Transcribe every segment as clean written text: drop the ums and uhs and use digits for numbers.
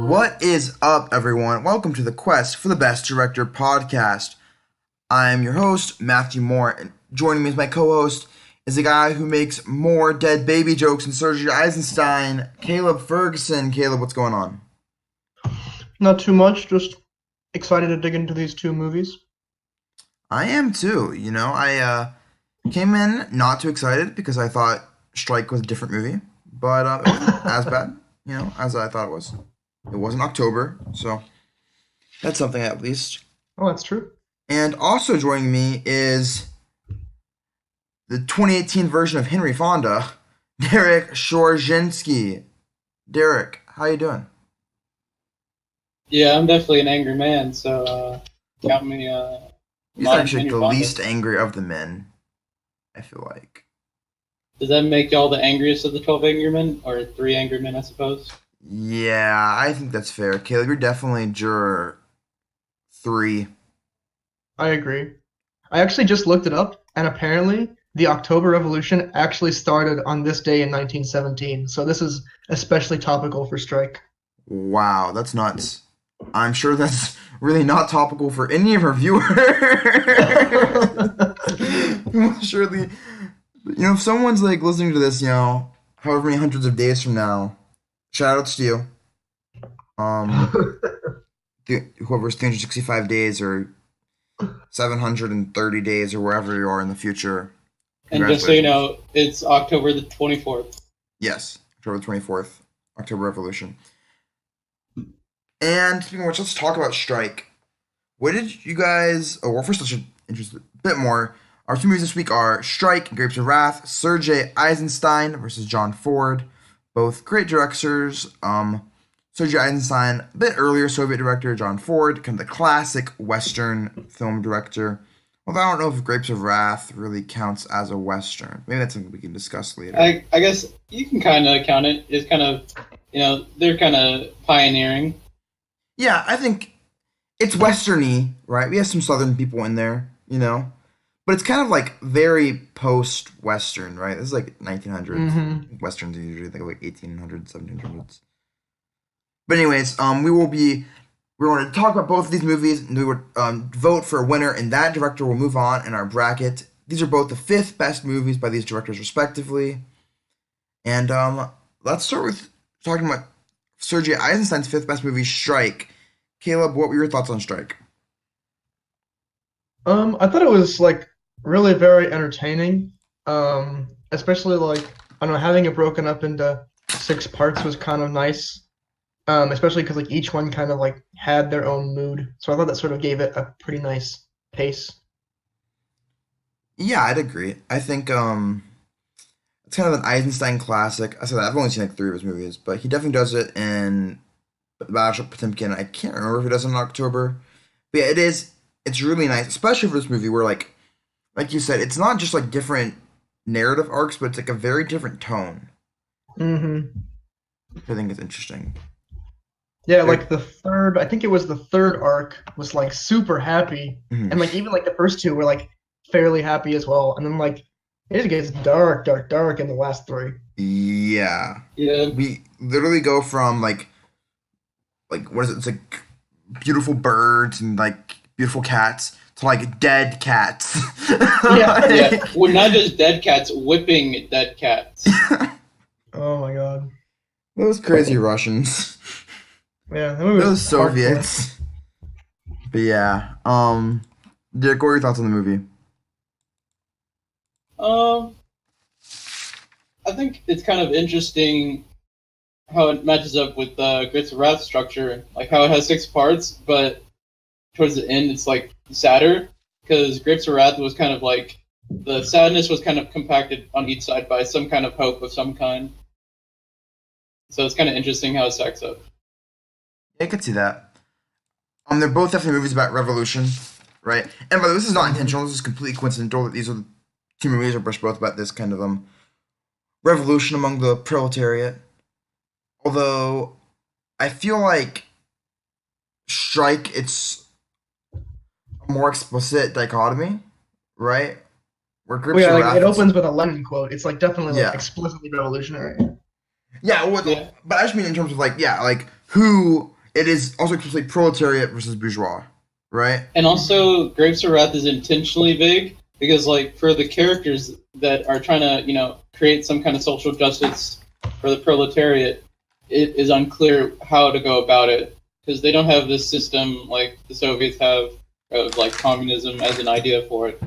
What is up, everyone? Welcome to the Quest for the Best Director podcast. I'm your host, Matthew Moore, and joining me as my co-host is a guy who makes more dead baby jokes than Sergei Eisenstein, Caleb Ferguson. Caleb, what's going on? Not too much, just excited to dig into these two movies. I am too. I came in not too excited because I thought Strike was a different movie, but it wasn't as bad, as I thought it was. It wasn't October, so that's something at least. Oh, that's true. And also joining me is the 2018 version of Henry Fonda, Derek Shorzhinsky. Derek, how you doing? Yeah, I'm definitely an angry man, so got me He's modern actually Henry the Fonda. least angry of the men, I feel like. Does that make y'all the angriest of the 12 angry men? Or 3 angry men, I suppose? Yeah, I think that's fair. Caleb, you're definitely juror 3. I agree. I actually just looked it up, and apparently the October Revolution actually started on this day in 1917, so this is especially topical for Strike. Wow, that's nuts. I'm sure that's really not topical for any of our viewers. Surely, if someone's like listening to this, however many hundreds of days from now, shout outs to you. Whoever's 365 days or 730 days or wherever you are in the future. And just so you know, it's October the 24th. Yes, October 24th, October Revolution. And speaking of which, let's talk about Strike. What did you guys... Oh, well, first I should introduce a bit more. Our two movies this week are Strike and Grapes of Wrath, Sergei Eisenstein versus John Ford. Both great directors. Sergei Eisenstein, a bit earlier Soviet director, John Ford, kind of the classic Western film director. Although I don't know if Grapes of Wrath really counts as a Western. Maybe that's something we can discuss later. I guess you can kind of count it. It's kind of, they're kind of pioneering. Yeah, I think it's Western-y, right? We have some Southern people in there, But it's kind of like very post-Western, right? This is like 1900s. Mm-hmm. Westerns are usually like 1800s, 1700s. But anyways, we're going to talk about both of these movies, and we would vote for a winner, and that director will move on in our bracket. These are both the 5th best movies by these directors, respectively. And let's start with talking about Sergei Eisenstein's 5th best movie, Strike. Caleb, what were your thoughts on Strike? I thought it was like really very entertaining. Especially like I don't know, having it broken up into 6 parts was kind of nice. Especially because like each one kind of like had their own mood. So I thought that sort of gave it a pretty nice pace. Yeah, I'd agree. I think it's kind of an Eisenstein classic. I said that I've only seen like 3 of his movies, but he definitely does it in Battleship Potemkin. I can't remember if he does it in October. But yeah, it's really nice, especially for this movie where like you said, it's not just like different narrative arcs, but it's like a very different tone. Mm-hmm. I think it's interesting. Yeah, like I think it was the third arc was like super happy. Mhm. And like even like the first 2 were like fairly happy as well. And then like it just gets dark, dark, dark in the last 3. Yeah. Yeah. We literally go from like what is it? It's like beautiful birds and like beautiful cats to like dead cats. Yeah. Yeah. Well, not just dead cats, whipping dead cats. Oh my God. Those crazy Russians. Yeah, that movie was Those hardcore. Soviets. But yeah. Dick, what are your thoughts on the movie? Um, I think it's kind of interesting how it matches up with Grits of Wrath structure, like how it has 6 parts, but towards the end it's like sadder, because Grapes of Wrath was kind of like the sadness was kind of compacted on each side by some kind of hope of some kind. So it's kind of interesting how it stacks up. I could see that. They're both definitely movies about revolution, right? And by the way, this is not Mhm. intentional. This is completely coincidental that these are the 2 movies are both about this kind of revolution among the proletariat. Although I feel like Strike, it's a more explicit dichotomy, right? Where Well, Grips yeah, of like it Wrath is opens with a Lenin quote. It's like definitely like yeah. explicitly revolutionary. Yeah, well, Yeah. but I just mean in terms of like, yeah, like who it is also completely proletariat versus bourgeois, right? And also, Grapes of Wrath is intentionally vague because, like, for the characters that are trying to, create some kind of social justice for the proletariat, it is unclear how to go about it because they don't have this system like the Soviets have of like communism as an idea for it.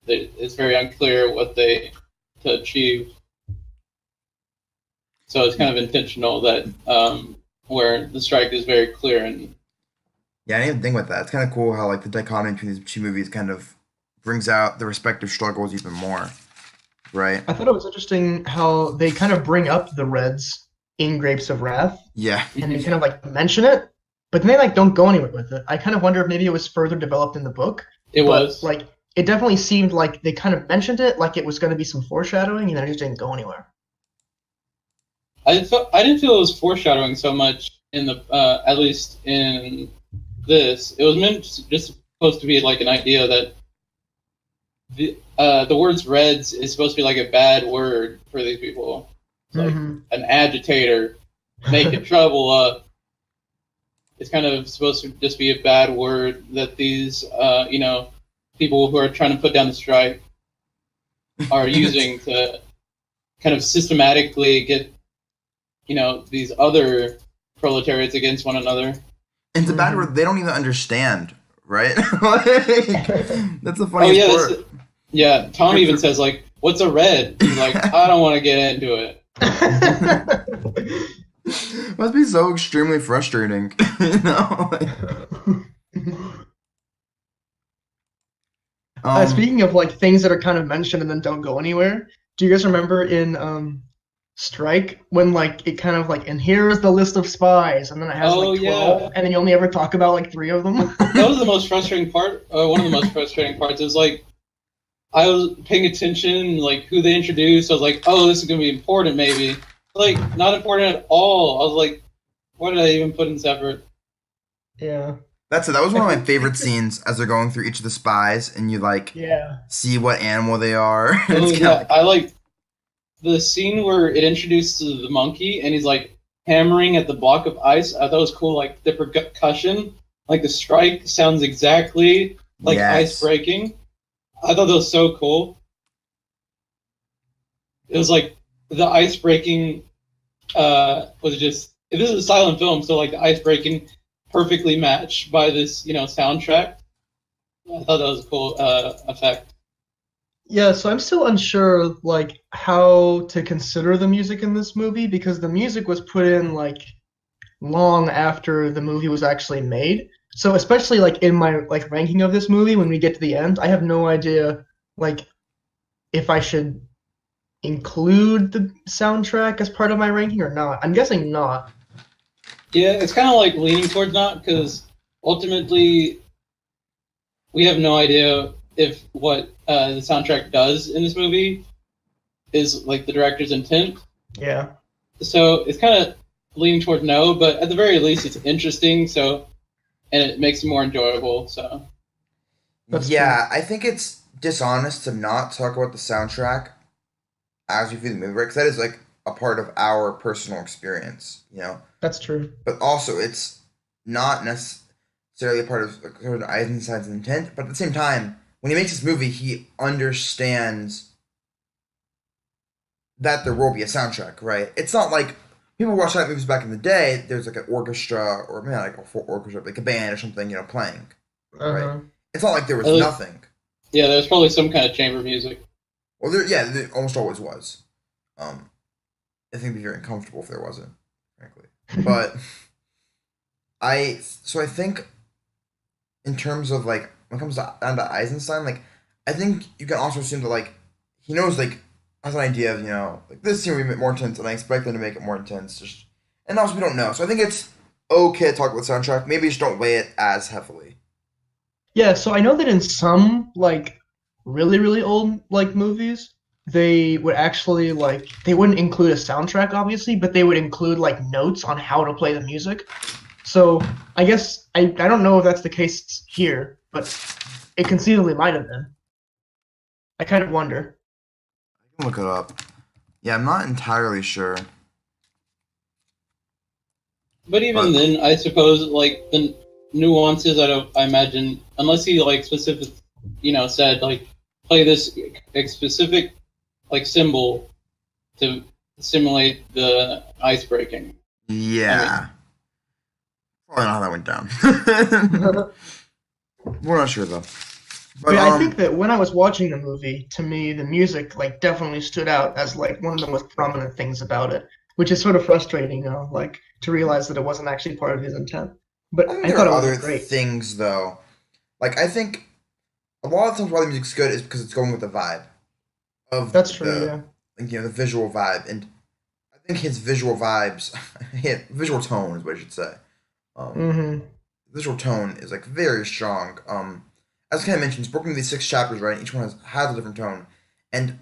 It's very unclear what they to achieve. So it's kind of intentional that where the strike is very clear and Yeah, I didn't even think about that. It's kind of cool how like the dichotomy between these two movies kind of brings out the respective struggles even more, right? I thought it was interesting how they kind of bring up the Reds in Grapes of Wrath, Yeah. and they kind of like mention it, but then they like don't go anywhere with it. I kind of wonder if maybe it was further developed in the book. it But was. like it definitely seemed like they kind of mentioned it like it was going to be some foreshadowing, and then it just didn't go anywhere. I didn't feel it was foreshadowing so much in the at least in this. It was meant just supposed to be like an idea that the words Reds is supposed to be like a bad word for these people. It's like an agitator, making trouble. It's kind of supposed to just be a bad word that these people who are trying to put down the strike are using to kind of systematically get these other proletariats against one another. And it's a bad word they don't even understand, right? Like, that's the funniest part. Yeah, Tom even says like, "What's a red?" He's like, "I don't want to get into it." Must be so extremely frustrating, you know? Speaking of like things that are kind of mentioned and then don't go anywhere, do you guys remember in Strike when like it kind of like and here's the list of spies and then it has like 12 and then you only ever talk about like 3 of them? That was the most frustrating part. One of the most frustrating parts. It was like I was paying attention, like who they introduced. I was like, oh, this is gonna be important, maybe. Like not important at all. I was like, why did I even put in separate? Yeah. That's it. That was one of my favorite scenes as they're going through each of the spies and you like see what animal they are. Oh yeah, I like the scene where it introduces the monkey and he's like hammering at the block of ice. I thought it was cool, like the percussion, like the strike sounds exactly like ice breaking. I thought that was so cool. It was like the ice breaking was just this is a silent film, so like the ice breaking perfectly matched by this soundtrack. I thought that was a cool effect. Yeah, so I'm still unsure like how to consider the music in this movie because the music was put in like long after the movie was actually made. So especially like in my like ranking of this movie when we get to the end, I have no idea like if I should include the soundtrack as part of my ranking or not. I'm guessing not. Yeah, it's kind of like leaning towards not because ultimately we have no idea if what the soundtrack does in this movie is like the director's intent. Yeah. So it's kind of leaning toward no, but at the very least it's interesting. So and it makes it more enjoyable. So yeah, I think it's dishonest to not talk about the soundtrack as we view the movie, right? Because that is like a part of our personal experience, you know. That's true. But also, it's not necessarily a part of sort of Eisenstein's intent. But at the same time, when he makes this movie, he understands that there will be a soundtrack, right? It's not like people watch that movies back in the day. There's like an orchestra or maybe like a full orchestra, like a band or something, you know, playing. Right? It's not like there was nothing. Yeah, there's probably some kind of chamber music. Well, there almost always was. I think it'd be very uncomfortable if there wasn't, frankly. But I think in terms of like when it comes down to Eisenstein, like I think you can also assume that like he knows like has an idea of like this scene will be more intense, and I expect them to make it more intense. And also we don't know, so I think it's okay to talk about the soundtrack. Maybe just don't weigh it as heavily. Yeah, so I know that in some like really really old like movies, they would actually like they wouldn't include a soundtrack obviously, but they would include like notes on how to play the music. So I guess I don't know if that's the case here, but it conceivably might have been. I kind of wonder. I can look it up. Yeah, I'm not entirely sure. But even But then, I suppose like the nuances. I imagine unless he like specific, said like play this specific like symbol to simulate the ice breaking. I mean, yeah, probably not how that went down. We're not sure though. But But I think that when I was watching the movie, to me, the music like definitely stood out as like one of the most prominent things about it, which is sort of frustrating, like to realize that it wasn't actually part of his intent. I But think I there thought are it was other great. things though. Like I think a lot of times why the music's good is because it's going with the vibe of That's true, the yeah. the visual vibe, and I think his visual vibes, visual tone is what I should say. Um, Mm-hmm. visual tone is like very strong. As kind of mentioned, it's broken into these 6 chapters, right? Each one has a different tone. And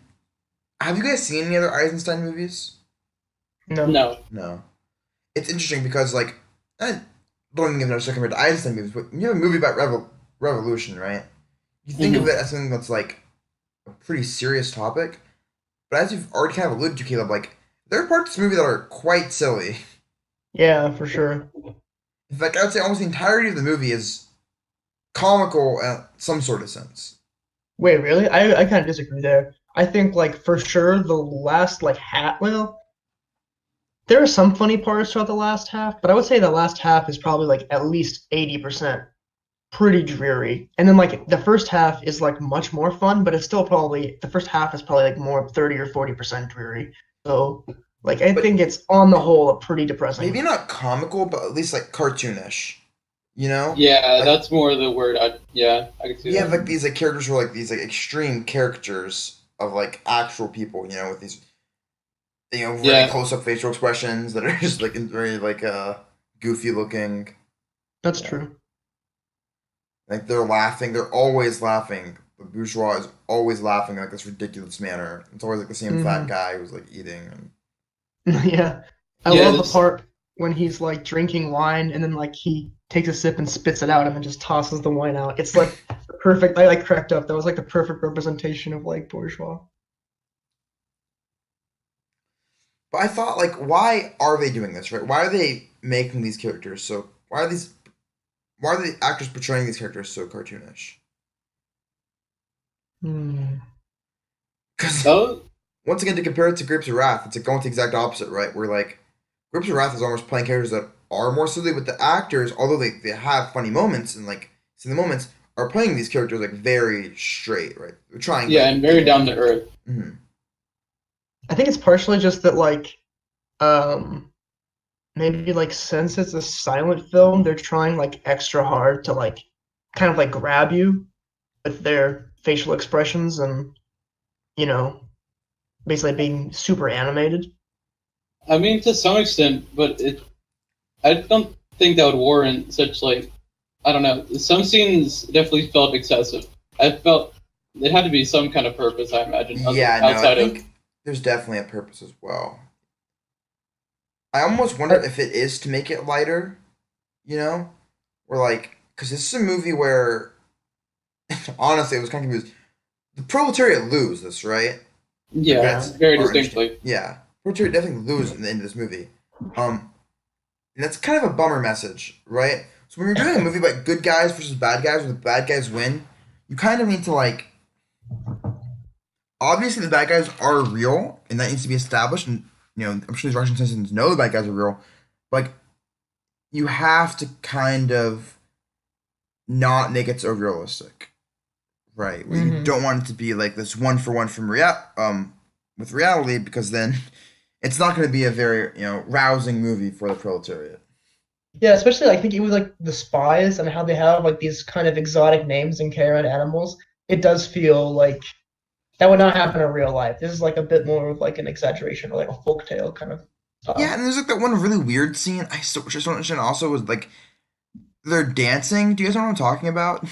have you guys seen any other Eisenstein movies? No. no. No. It's interesting because like I don't even know so compared to Eisenstein movies, but you have a movie about revolution, right? You think of Hmm. it as something that's like a pretty serious topic, but as you've already kind of alluded to, Caleb, like there are parts of this movie that are quite silly. Yeah, for sure. In fact, I would say almost the entirety of the movie is comical in some sort of sense. Wait, really? I kind of disagree there. I think like for sure the last like half, well, there are some funny parts throughout the last half, but I would say the last half is probably like at least 80% pretty dreary. And then like the first half is like much more fun, but it's still probably the first half is probably like more 30 or 40% dreary. So like I But think it's on the whole a pretty maybe depressing. not comical, but at least like cartoonish. You know, Yeah, like that's more the word. I can see you have that. like these like characters who are like these like extreme caricatures of like actual people. With these very Yeah, close up facial expressions that are just like very like goofy looking. That's Yeah, true. like they're laughing. They're always laughing. The bourgeois is always laughing in like this ridiculous manner. It's always like the same fat Hmm. guy who's like eating and Yeah. I yeah. love the This part when he's like drinking wine and then like he takes a sip and spits it out and then just tosses the wine out. It's like the perfect. I like cracked up. That was like the perfect representation of like bourgeois. But I thought, like, why are they doing this, right? Why are they making these characters so? Why are the actors portraying these characters so cartoonish? Hmm. Because oh once again, to compare it to Grapes of Wrath, it's like going to the exact opposite, right? Where like Grapes of Wrath is almost playing characters that are more silly, but the actors, although they have funny moments and like silly moments, are playing these characters like very straight, right? They're trying yeah, like and you very know. down to earth. Mhm. I think it's partially just that like um maybe like since it's a silent film, they're trying like extra hard to like kind of like grab you with their facial expressions and you know basically being super animated. I mean, to some extent, but I don't think that would warrant such like I don't know. Some scenes definitely felt excessive. I felt it had to be some kind of purpose. I imagine Yeah, no, I outside of think there's definitely a purpose as well. I almost wonder I, if it is to make it lighter, you know, or like because this is a movie where honestly, it was kind of confused. The proletariat lose this, right? Like yeah, yeah. that's very our understanding. distinctly. Yeah, proletariat definitely lose in the end of this movie. Um, and that's kind of a bummer message, right? So when you're doing a movie about good guys versus bad guys, where the bad guys win, you kind of need to like obviously the bad guys are real, and that needs to be established. And I'm sure these Russian citizens know the bad guys are real. But like, you have to kind of not make it so realistic, right? Where you Hmm. don't want it to be like this one for one from with reality, because then it's not going to be a very rousing movie for the proletariat. Yeah, especially I think with like the spies and how they have like these kind of exotic names and carry on animals, it does feel like that would not happen in real life. This is like a bit more of like an exaggeration or like a folktale kind of Yeah, style. and there's like that one really weird scene which I still don't understand. Also, was like they're dancing. Do you guys know what I'm talking about?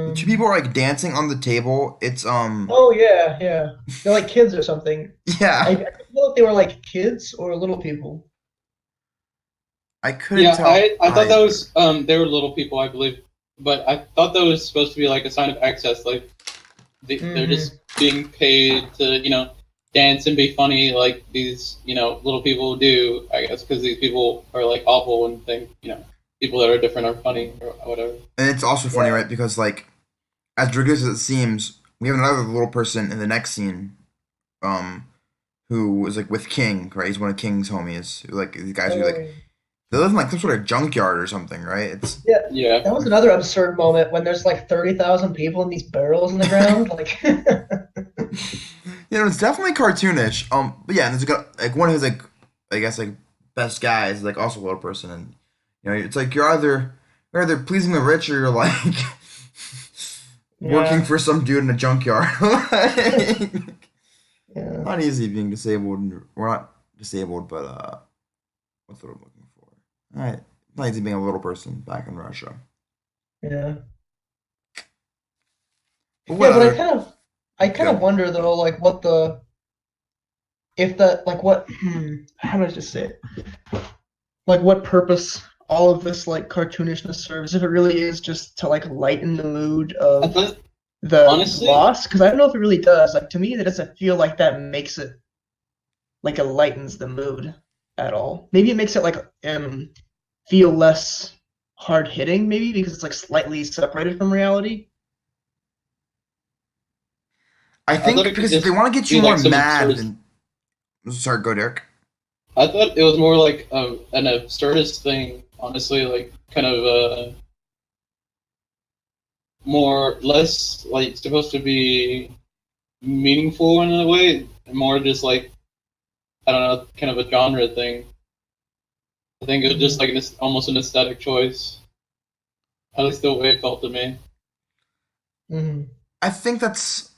The two people Um, are like dancing on the table. It's oh yeah, yeah. They're like kids or something. I yeah. didn't know if they were like kids or little people. I couldn't Yeah, tell I thought that either. was they were little people, I believe, but I thought that was supposed to be like a sign of excess, like they're just Hmm. being paid to dance and be funny like these, little people do, I guess, because these people are like awful and think, people that are different are funny or whatever. And it's also funny, Yeah. right? Because like as ridiculous as it seems, we have another little person in the next scene, um, who is like with King, right? He's one of King's homies. Like these guys who like Oh, they live in like some sort of junkyard or something, right? It's yeah. Yeah. That was another absurd moment when there's like 30,000 people in these barrels in the ground. Like, it's definitely cartoonish. But yeah, and there's like one of his like I guess like best guys, like also a little person, and it's like you're either pleasing the rich or you're like working yeah, for some dude in a junkyard. Like, yeah, not easy being disabled. We're not disabled, but what's what I'm looking for? All right, not easy being a little person back in Russia. yeah. But what Yeah, but I other? kind of, I kind of Good. wonder though, like what the, if that, like what, how do I just say it? Like what purpose all of this like cartoonishness serves? If it really is just to like lighten the mood I of thought, the honestly, loss, because I don't know if it really does. Like to me, that doesn't feel like that makes it like it lightens the mood at all. Maybe it makes it like feel less hard hitting, maybe because it's like slightly separated from reality. I I thought think it could because if they just want to get you be more like some mad absurd. than sorry, go Derek. I thought it was more like an absurdist thing, honestly, like kind of more less like supposed to be meaningful in a way, more just like I don't know, kind of a genre thing. I think it was just Hmm. like almost an aesthetic choice, at least the way it felt to me. Hmm. I think that's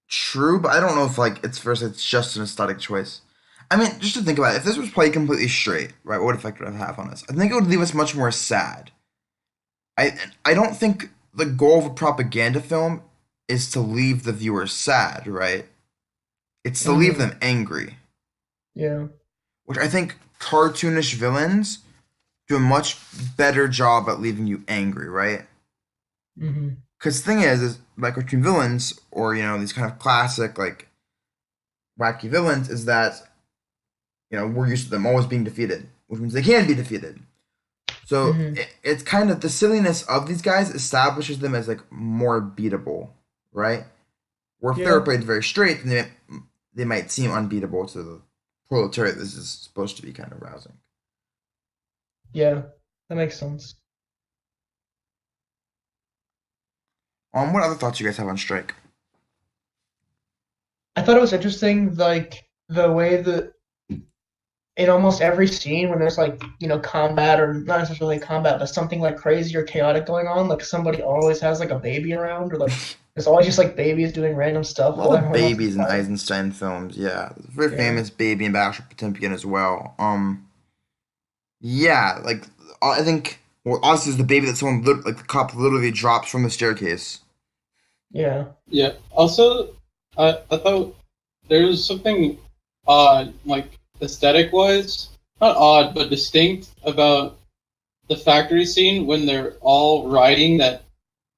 true, but I don't know if like it's first. It's just an aesthetic choice. I mean, just to think about it, if this was played completely straight, right, what effect would it have on us? I think it would leave us much more sad. I don't think the goal of a propaganda film is to leave the viewer sad, right? It's to leave Hmm. them angry, Yeah. which I think cartoonish villains do a much better job at leaving you angry, right? Hmm. Because the thing is like cartoon villains or these kind of classic like wacky villains is that we're used to them always being defeated, which means they can be defeated. So Hmm. it's kind of the silliness of these guys establishes them as like more beatable, right? Where if they were Yeah. played very straight, then they might seem unbeatable to the proletariat. This is supposed to be kind of rousing. Yeah. That makes sense. What other thoughts you guys have on Strike? I thought it was interesting, like the way that in almost every scene when there's like combat or not necessarily combat but something like crazy or chaotic going on, like somebody always has like a baby around or like there's always just like babies doing random A stuff lot while of everyone else is babies in fighting. Eisenstein films, yeah. There's a very Yeah. famous baby in Battleship Potemkin as well. Yeah, like I think well, obviously is the baby that someone like the cop literally drops from the staircase. Yeah. Yeah. Also, I thought there was something odd, like aesthetic wise, not odd, but distinct about the factory scene when they're all riding that,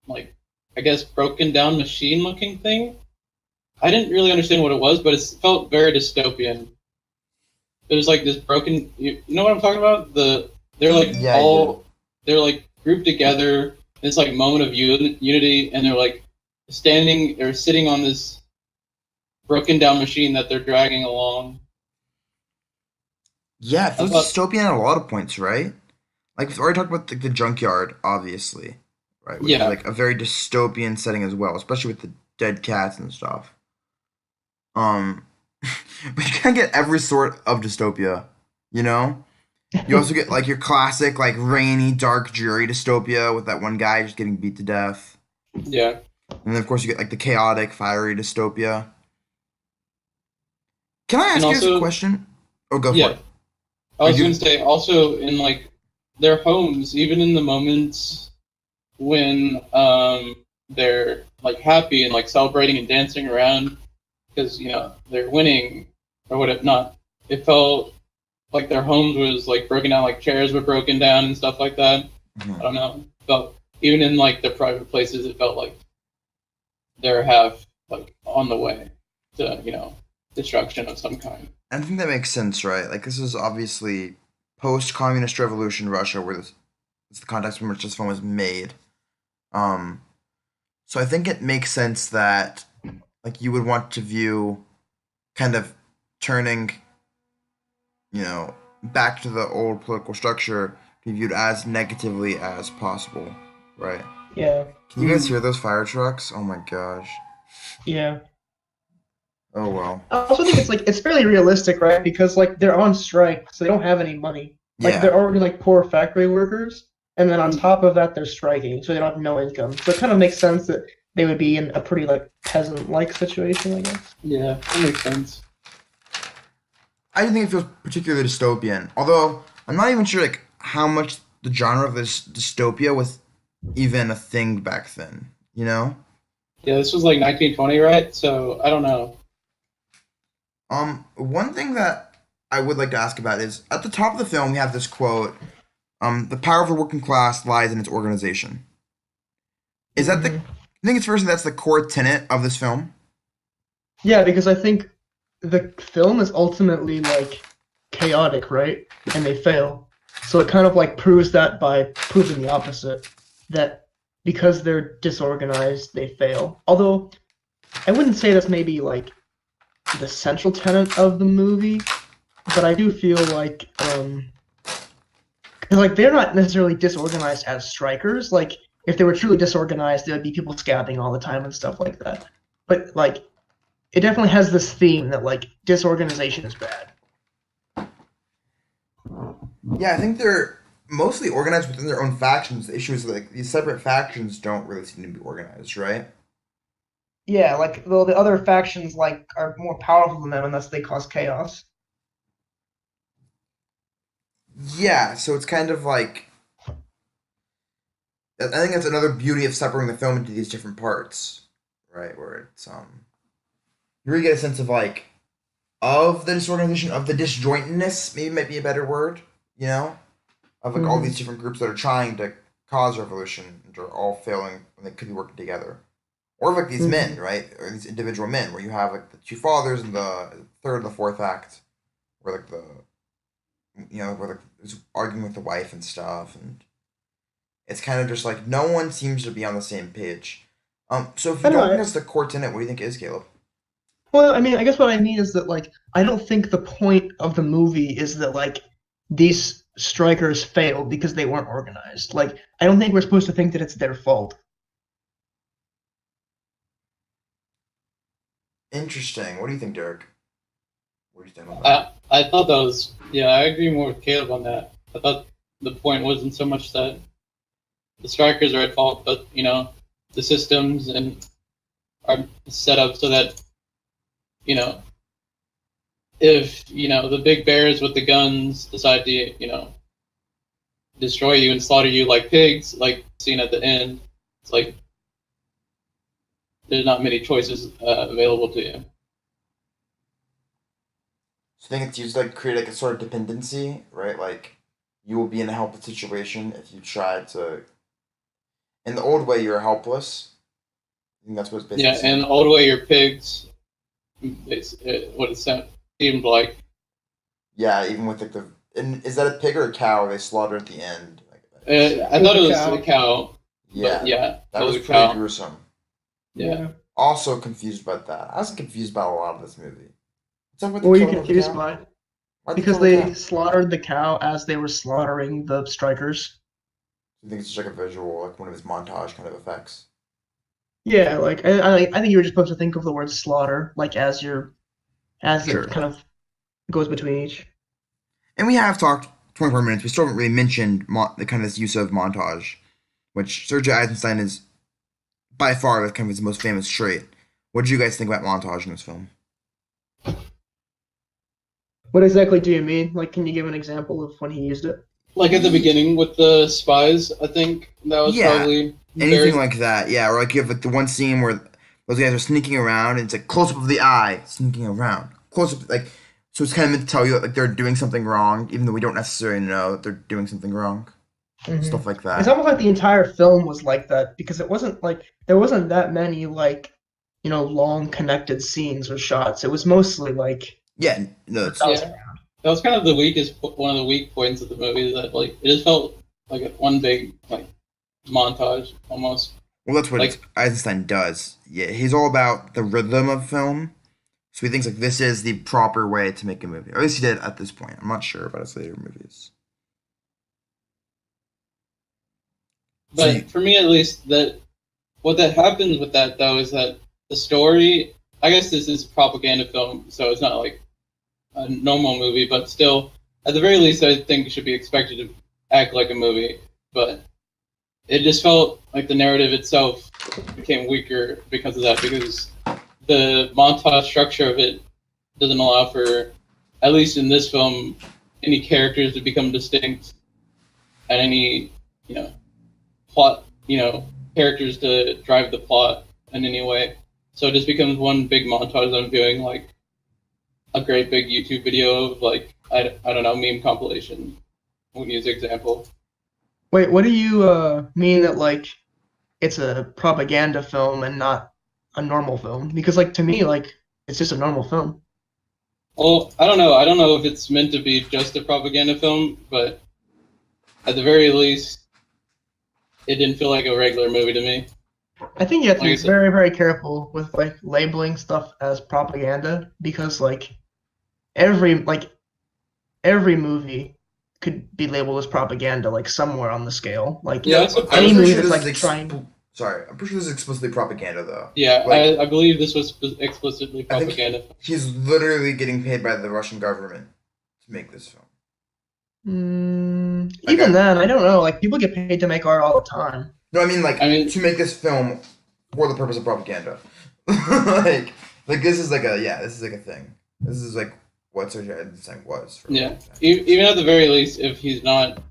like, I guess broken down machine looking thing. I didn't really understand what it was, but it felt very dystopian. It was like this broken. You know what I'm talking about? They're like Yeah, I do. all they're like grouped together. This like moment of unity, and they're like standing or sitting on this broken down machine that they're dragging along. Yeah, it I feels thought, dystopian at a lot of points, right? Like we've already talked about the junkyard, obviously, right? Which is yeah, like a very dystopian setting as well, especially with the dead cats and stuff. Um, but you kind of get every sort of dystopia, you know. You also get like your classic, like rainy, dark, dreary dystopia with that one guy just getting beat to death, yeah, and then of course you get like the chaotic, fiery dystopia. Can I and ask you guys a also, question? Oh, go for yeah, it. I Are was you? gonna say also in like their homes, even in the moments when they're like happy and like celebrating and dancing around because they're winning or whatever. Not, it felt like their homes was like broken down, like chairs were broken down and stuff like that. I Mhm. don't know. It felt even in like the private places, it felt like they're half like on the way to destruction of some kind. I think that makes sense, right? Like this is obviously post-communist revolution Russia, where this is the context in which this film was made. Um, so I think it makes sense that like you would want to view kind of turning, back to the old political structure to be viewed as negatively as possible, right? Yeah. Can you guys hear those fire trucks? Oh my gosh. Yeah. Oh well. I also think it's fairly realistic, right? Because like they're on strike, so they don't have any money. Like Yeah. they're already like poor factory workers, and then on top of that they're striking, so they don't have no income. So it kind of makes sense that they would be in a pretty like peasant-like situation, I guess. Yeah, that makes sense. I think it feels particularly dystopian. Although I'm not even sure like how much the genre of this dystopia was even a thing back then. You know? Yeah, this was like 1920, right? So I don't know. One thing that I would like to ask about is at the top of the film we have this quote, the power of the working class lies in its organization. Is that the Hmm. I think it's first that's the core tenet of this film. Yeah, because I think the film is ultimately like chaotic, right? And they fail. So it kind of like proves that by proving the opposite, that because they're disorganized, they fail. Although I wouldn't say that's maybe like the central tenet of the movie, but I do feel like 'cause, like they're not necessarily disorganized as strikers. Like if they were truly disorganized, there would be people scabbing all the time and stuff like that. But like it definitely has this theme that like disorganization is bad. Yeah, I think they're mostly organized within their own factions. The issue is like these separate factions don't really seem to be organized, right? Yeah, like though the other factions like are more powerful than them, and thus they cause chaos. Yeah, so it's kind of like I think that's another beauty of separating the film into these different parts, right? Where it's you really get a sense of like of the disorganization, of the disjointedness, maybe might be a better word, you know, of like all these Hmm. different groups that are trying to cause revolution and are all failing when they could be working together. Or like these men, Hmm. right? Or these individual men, where you have like the two fathers in the third and the fourth act, where like where like is arguing with the wife and stuff, and it's kind of just like no one seems to be on the same page. So if you I know. don't think that's the core tenet, what do you think is, Caleb? Well, I mean, I guess what I mean is that like I don't think the point of the movie is that like these strikers failed because they weren't organized. Like I don't think we're supposed to think that it's their fault. Interesting. What do you think, Derek? Where do you stand on that? I thought that was, yeah, I agree more with Caleb on that. I thought the point wasn't so much that the strikers are at fault, but the systems and are set up so that you know if the big bears with the guns decide to destroy you and slaughter you like pigs, like seen at the end, it's like there's not many choices available to you. So I think it's used to like create like a sort of dependency, right? Like you will be in a helpless situation if you try to. In the old way, you're helpless. I think that's what it's basically Yeah, saying. and all the way your pigs, what it seemed like. Yeah, even with like the and is that a pig or a cow they slaughter at the end? Like, I It was thought a it was a cow. cow, but yeah, yeah, that it was was a pretty cow. gruesome. Yeah. Yeah. Also confused about that. I was confused about a lot of this movie. What's up with What the were you killing of the confused cow? by? Why'd they Because kill the they cow? slaughtered the cow as they were slaughtering the strikers. I think it's just like a visual, like one of his montage kind of effects. Yeah, like I think you were just supposed to think of the word slaughter, like as it Sure. kind of goes between each. And we have talked 24 minutes. We still haven't really mentioned the kind of this use of montage, which Sergei Eisenstein is by far kind of his most famous trait. What did you guys think about montage in this film? What exactly do you mean? Like, can you give an example of when he used it? Like at the beginning with the spies, I think that was Yeah, probably anything very. like that. Yeah, or like you have like the one scene where those guys are sneaking around, and it's like close up of the eye, sneaking around, close up, like so it's kind of meant to tell you that like they're doing something wrong, even though we don't necessarily know that they're doing something wrong. Hmm. Stuff like It's that. almost like the entire film was like that because it wasn't like there wasn't that many like long connected scenes or shots. It was mostly like Yeah, no, it's bouncing Yeah. around. That was kind of the weakest, one of the weak points of the movie. That like it just felt like one big like montage almost. well, that's what Like Eisenstein does. Yeah, he's all about the rhythm of film. So he thinks like this is the proper way to make a movie. Or at least he did at this point. I'm not sure about his later movies. So But for me, at least, that what that happens with that though is that the story. I guess this is a propaganda film, so it's not like a normal movie, but still, at the very least, I think it should be expected to act like a movie. But it just felt like the narrative itself became weaker because of that, because the montage structure of it doesn't allow for, at least in this film, any characters to become distinct and any, you know, plot, characters to drive the plot in any way. So it just becomes one big montage I'm viewing, like a great big YouTube video of like I don't know, meme compilation. We'll use example. Wait, what do you mean that like it's a propaganda film and not a normal film? Because like to me, like it's just a normal film. Well, I don't know. I don't know if it's meant to be just a propaganda film, but at the very least, it didn't feel like a regular movie to me. I think you have to Like I be said, very, very careful with like labeling stuff as propaganda because like every like every movie could be labeled as propaganda like somewhere on the scale. Like yeah, it's I'm any okay. pretty movie sure that's this is like trying. sorry. I'm pretty sure this is explicitly propaganda though. Yeah, Like I believe this was explicitly I think propaganda. he's literally getting paid by the Russian government to make this film. Like Even then, I don't know. Like people get paid to make art all the time. no, I mean like I mean, to make this film for the purpose of propaganda. like this is like this is like a thing. This is like what Sergei Eisenstein was for a yeah. long time. Even at the very least, if he's not,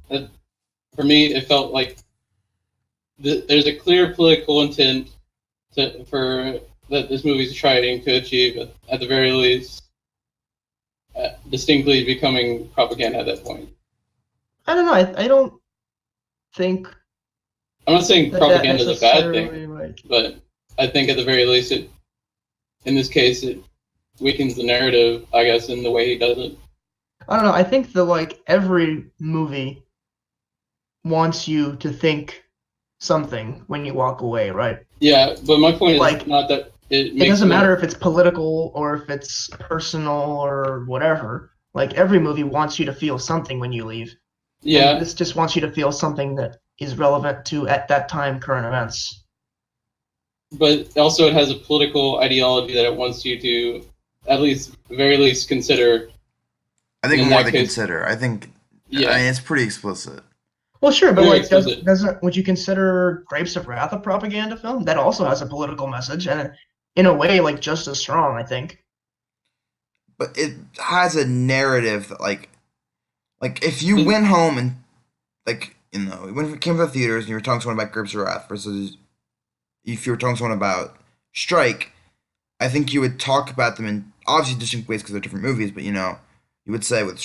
for me, it felt like there's a clear political intent for that this movie's trying to achieve. At the very least, distinctly becoming propaganda at that point. I don't know. I don't think I'm not saying that propaganda is a bad thing, necessarily like. but I think at the very least, in this case, it weakens the narrative, I guess, in the way he does it. I don't know. I think that like every movie wants you to think something when you walk away, right? Yeah, but my point is Like not that it it makes doesn't me. matter if it's political or if it's personal or whatever. Like every movie wants you to feel something when you leave. And Yeah, this just wants you to feel something that is relevant to at that time current events. but also it has a political ideology that it wants you to, at least, very least, consider. I think In more that than case, consider. I think Yeah, I mean it's pretty explicit. Well, sure, but very like, explicit. doesn't would you consider Grapes of Wrath a propaganda film? That also has a political message, and in a way, like just as strong, I think. But it has a narrative that like if you But went home and like when it came to the theaters and you were talking to someone about Grapes of Wrath versus if you were talking to someone about Strike, I think you would talk about them in obviously distinct ways because they're different movies. But you would say with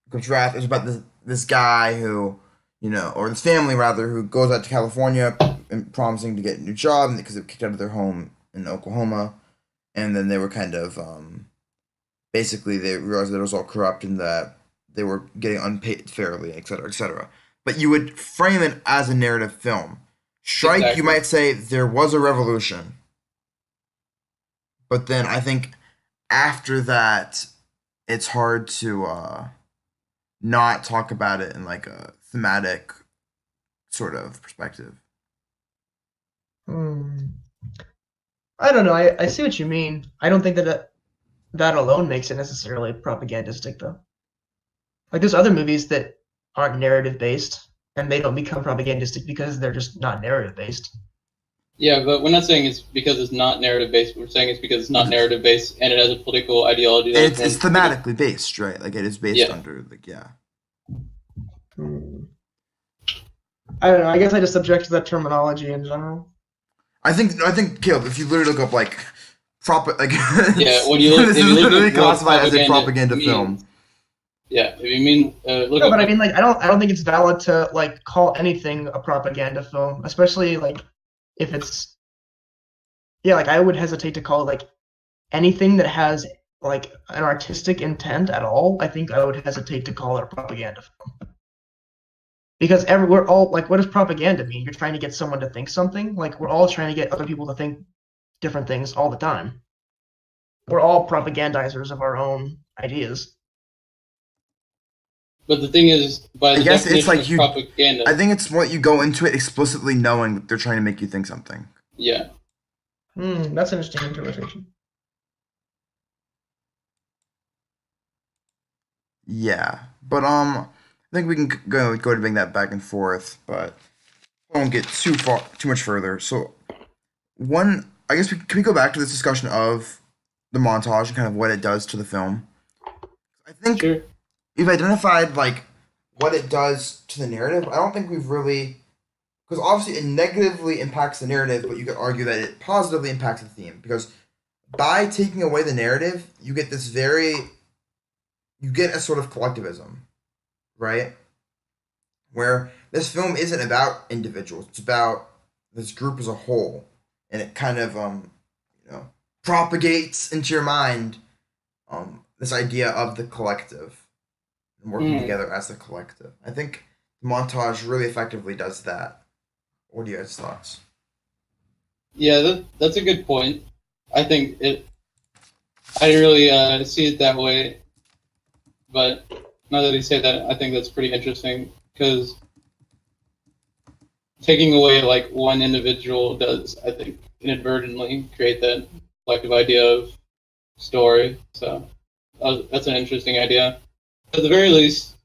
Grapes of Wrath, it was about this guy who or this family rather who goes out to California and promising to get a new job and because they were kicked out of their home in Oklahoma, and then they were kind of basically they realized that it was all corrupt and that they were getting unpaid fairly, et cetera, et cetera. But you would frame it as a narrative film. Strike, you exactly. might say there was a revolution, but then I think after that, it's hard to not talk about it in like a thematic sort of perspective. Hmm. I don't know. I see what you mean. I don't think that alone makes it necessarily propagandistic, though. Like there's other movies that aren't narrative based, and they don't become propagandistic because they're just not narrative based. Yeah, but we're not saying it's because it's not narrative based. We're saying it's because it's not narrative based and it has a political ideology that It's it wants. thematically based, right? Like it is based Yeah, under like yeah. Hmm. I don't know. I guess I just object to that terminology in general. I think Caleb, if you literally look up like like yeah. this If is you look literally at what classified as a propaganda propaganda film. means, yeah. If you mean look No, up, but I mean, like, I don't think it's valid to like call anything a propaganda film, especially like if it's yeah, like I would hesitate to call it like anything that has like an artistic intent at all. I think I would hesitate to call it a propaganda film because we're all like, what does propaganda mean? You're trying to get someone to think something. Like we're all trying to get other people to think different things all the time. We're all propagandizers of our own ideas. But the thing is, by I the guess it's definition like of you. propaganda, I think it's what you go into it explicitly knowing that they're trying to make you think something. yeah. That's an interesting interpretation. Yeah, but I think we can go debating that back and forth, but I won't get too much further. So I guess can we go back to this discussion of the montage and kind of what it does to the film? I think Sure. we've identified like what it does to the narrative. I don't think we've really, because obviously it negatively impacts the narrative, but you could argue that it positively impacts the theme because by taking away the narrative, you get a sort of collectivism, right? Where this film isn't about individuals; it's about this group as a whole, and it kind of propagates into your mind this idea of the collective and working together as the collective. I think the montage really effectively does that. What are your guys' thoughts? Yeah, that's a good point. I think it. I didn't really see it that way, but now that you say that, I think that's pretty interesting because taking away like one individual does, I think, inadvertently create that collective idea of story. So that's an interesting idea. At the very least,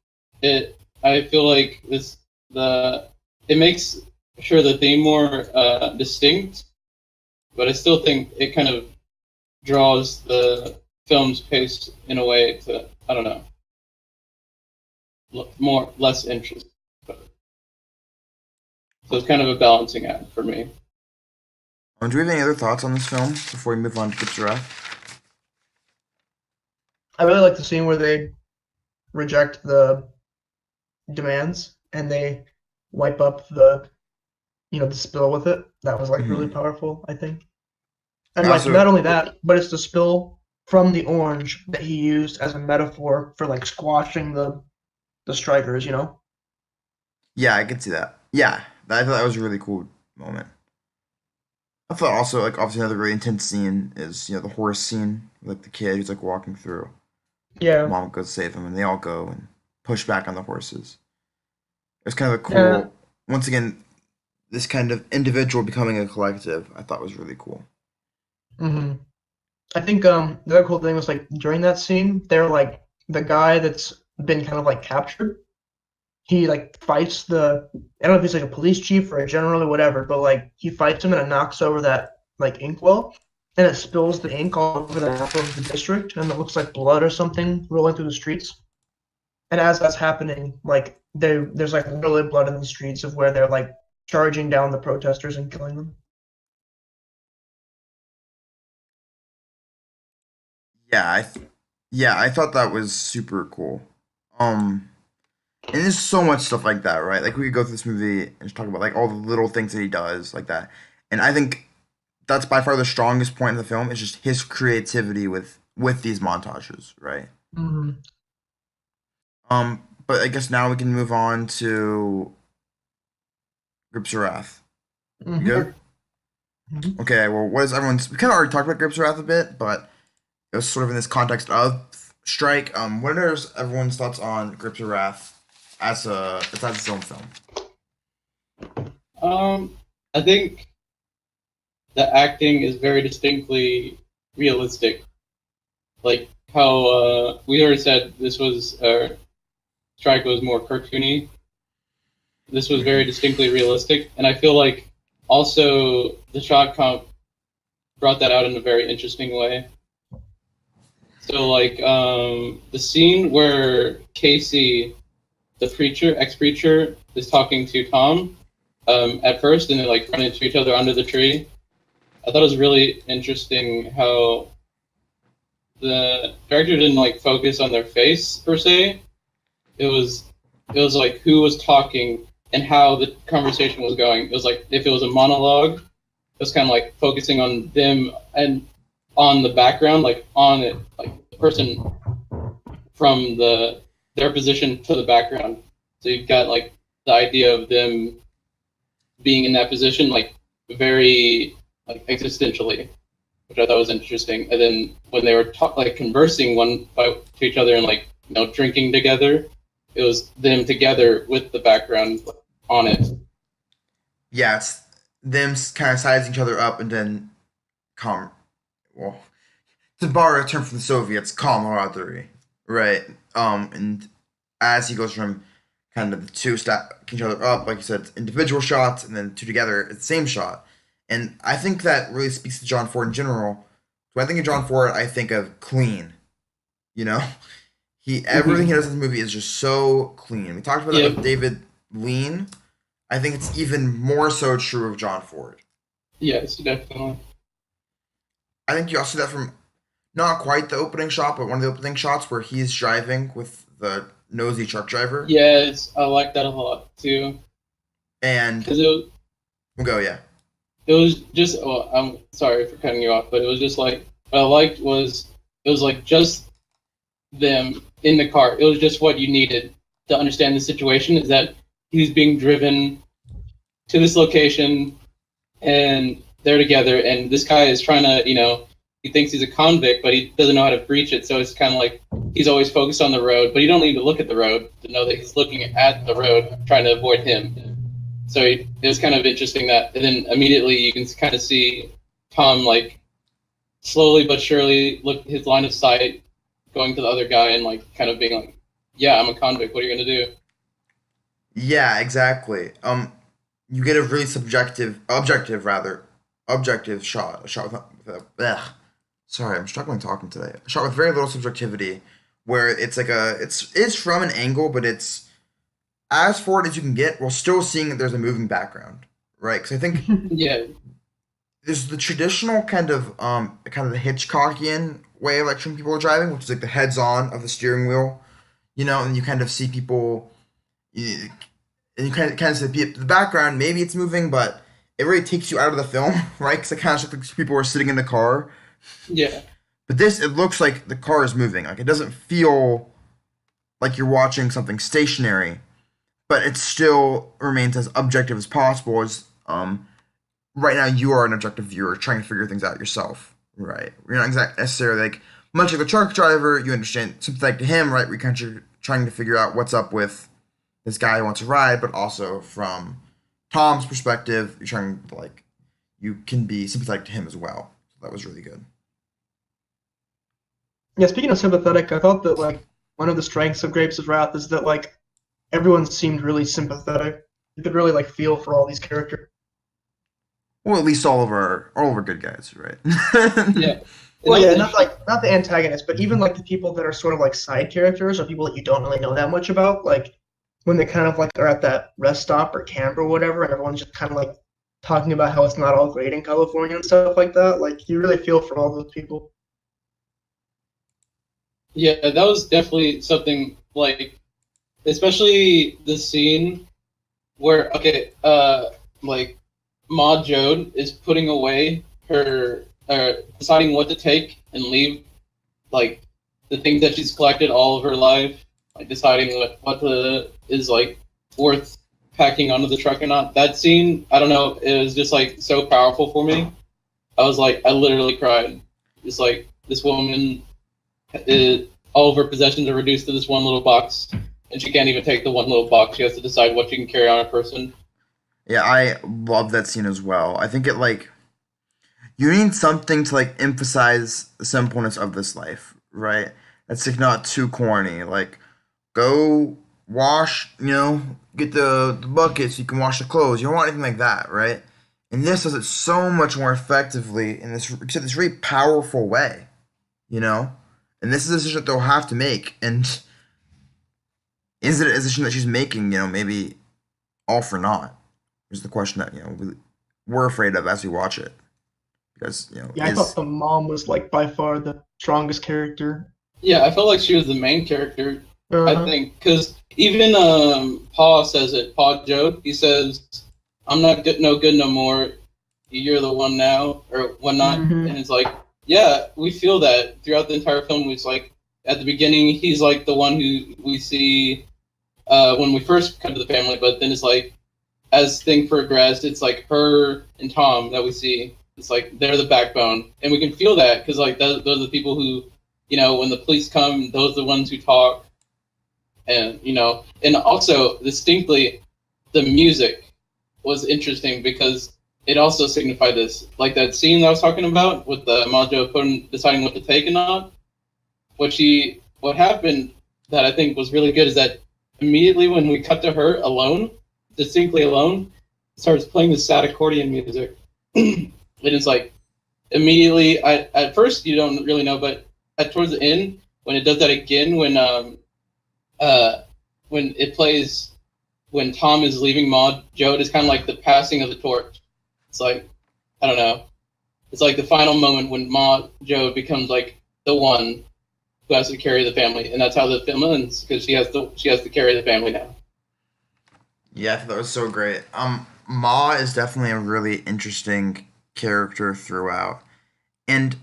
I feel like it makes sure the theme more distinct, but I still think it kind of draws the film's pace in a way to, I don't know, less interest. So it's kind of a balancing act for me. Do we have any other thoughts on this film before we move on to Get Giraffe? I really like the scene where they reject the demands and they wipe up the spill with it. That was like really powerful, I think. And like Also, not only that, but it's the spill from the orange that he used as a metaphor for like squashing the strikers, you know? yeah, I can see that. Yeah, I thought that was a really cool moment. I thought also like obviously another really intense scene is the horse scene, like the kid who's like walking through. Yeah. Mom goes save him, and they all go and push back on the horses. It's kind of a Yeah. cool. Once again, this kind of individual becoming a collective, I thought was really cool. hmm I think the other cool thing was like during that scene, they're like the guy that's been kind of like captured. He like fights I don't know if he's like a police chief or a general or whatever, but like he fights him and it knocks over that like inkwell and it spills the ink all over the map of the district and it looks like blood or something rolling through the streets. And as that's happening, like there's like literally blood in the streets of where they're like charging down the protesters and killing them. Yeah, I thought that was super cool. Um, and there's so much stuff like that, right? Like we could go through this movie and just talk about like all the little things that he does like that. And I think that's by far the strongest point of the film is just his creativity with these montages, right? hmm But I guess now we can move on to Grips of Wrath. You hmm good? hmm Okay, well, what is everyone's? We kind of already talked about Grips of Wrath a bit, but it was sort of in this context of Strike. What are everyone's thoughts on Grips of Wrath as its own film? I think the acting is very distinctly realistic. Like how we already said, this was Strike was more cartoony. This was very distinctly realistic, and I feel like also the shot comp brought that out in a very interesting way. So like the scene where Casey, the preacher, ex-preacher, is talking to Tom at first, and they like run into each other under the tree. I thought it was really interesting how the director didn't like focus on their face per se. It was like who was talking and how the conversation was going. It was like if it was a monologue, was kind of like focusing on them and on the background, like on it, like the person from their position to the background. So you've got like the idea of them being in that position, like very like existentially, which I thought was interesting. And then when they were like conversing to each other and like drinking together, it was them together with the background on it. Yeah, it's them kind of sizing each other up and then well, to borrow a term from the Soviets, camaraderie, right? And as he goes from kind of the two stacking each other up, like you said, individual shots, and then two together, it's the same shot. And I think that really speaks to John Ford in general. When I think of John Ford, I think of clean. You know, everything he does in the movie is just so clean. We talked about that with David Lean. I think it's even more so true of John Ford. Yes, definitely. I think you also see that from not quite the opening shot, but one of the opening shots where he's driving with the nosy truck driver. Yes, I like that a lot too. And we'll go, yeah. It was just. Well, I'm sorry for cutting you off, but it was just like what I liked was it was like just them in the car. It was just what you needed to understand the situation. Is that he's being driven to this location, and they're together, and this guy is trying to, he thinks he's a convict, but he doesn't know how to breach it, so it's kind of like he's always focused on the road, but you don't need to look at the road to know that he's looking at the road, trying to avoid him. So it was kind of interesting that, and then immediately you can kind of see Tom, like, slowly but surely look his line of sight, going to the other guy and, like, kind of being like, yeah, I'm a convict, what are you going to do? Yeah, exactly. You get a really objective shot. A shot with sorry, I'm struggling talking today. A shot with very little subjectivity, where it's like it's from an angle, but it's as forward as you can get, while still seeing that there's a moving background, right? Because I think there's the traditional kind of the Hitchcockian way of like showing people driving, which is like the heads on of the steering wheel, and you kind of see people. And you kind of see the background. Maybe it's moving, but it really takes you out of the film, right? Because it kind of looks like people are sitting in the car. Yeah. But this, it looks like the car is moving. Like it doesn't feel like you're watching something stationary, but it still remains as objective as possible. As right now, you are an objective viewer trying to figure things out yourself, right? You're not necessarily like much like a truck driver. You understand something like to him, right? We're kind of trying to figure out what's up with this guy who wants to ride, but also from Tom's perspective, you're trying to, like, you can be sympathetic to him as well. So that was really good. Yeah, speaking of sympathetic, I thought that, like, one of the strengths of Grapes of Wrath is that, like, everyone seemed really sympathetic. You could really, like, feel for all these characters. Well, at least all of our good guys, right? Yeah. Well, yeah, not the antagonists, but even, like, the people that are sort of, like, side characters or people that you don't really know that much about, like, when they kind of like are at that rest stop or camp or whatever, and everyone's just kind of like talking about how it's not all great in California and stuff like that. Like you really feel for all those people. Yeah, that was definitely something like, especially the scene where like Ma Jode is putting away her, deciding what to take and leave, like the things that she's collected all of her life. Like deciding what is like worth packing onto the truck or not. That scene, I don't know, it was just like so powerful for me. I literally cried. Just like this woman, all of her possessions are reduced to this one little box, and she can't even take the one little box. She has to decide what she can carry on a person. Yeah, I love that scene as well. I think it like you need something to like emphasize the simpleness of this life, right? That's like not too corny, like. Go wash, get the bucket so you can wash the clothes. You don't want anything like that, right? And this does it so much more effectively in this really powerful way, And this is a decision that they'll have to make. And is it a decision that she's making, maybe all for naught? Is the question that, we're afraid of as we watch it. Because, Yeah, I thought the mom was like by far the strongest character. Yeah, I felt like she was the main character. I think, because even Pa says it, Pa Jode, he says, I'm not good no more. you're the one now or whatnot, Mm-hmm. and it's like, yeah, we feel that throughout the entire film. It's like at the beginning, he's like the one who we see when we first come to the family, but then it's like as things progress, it's like her and Tom that we see. It's like they're the backbone, and we can feel that because like those are the people who, when the police come, those are the ones who talk, and and also distinctly, the music was interesting because it also signified this, like that scene that I was talking about with the Majo deciding what to take and not. What happened that I think was really good is that immediately when we cut to her alone, distinctly alone, it starts playing the sad accordion music. And it's like immediately at first you don't really know, but towards the end when it does that again when it plays when Tom is leaving Maud Joe, it's kind of like the passing of the torch. It's like I don't know. It's like the final moment when Maud Joe becomes like the one who has to carry the family, and that's how the film ends because she has to carry the family now. Yeah, I thought that was so great. Ma is definitely a really interesting character throughout. And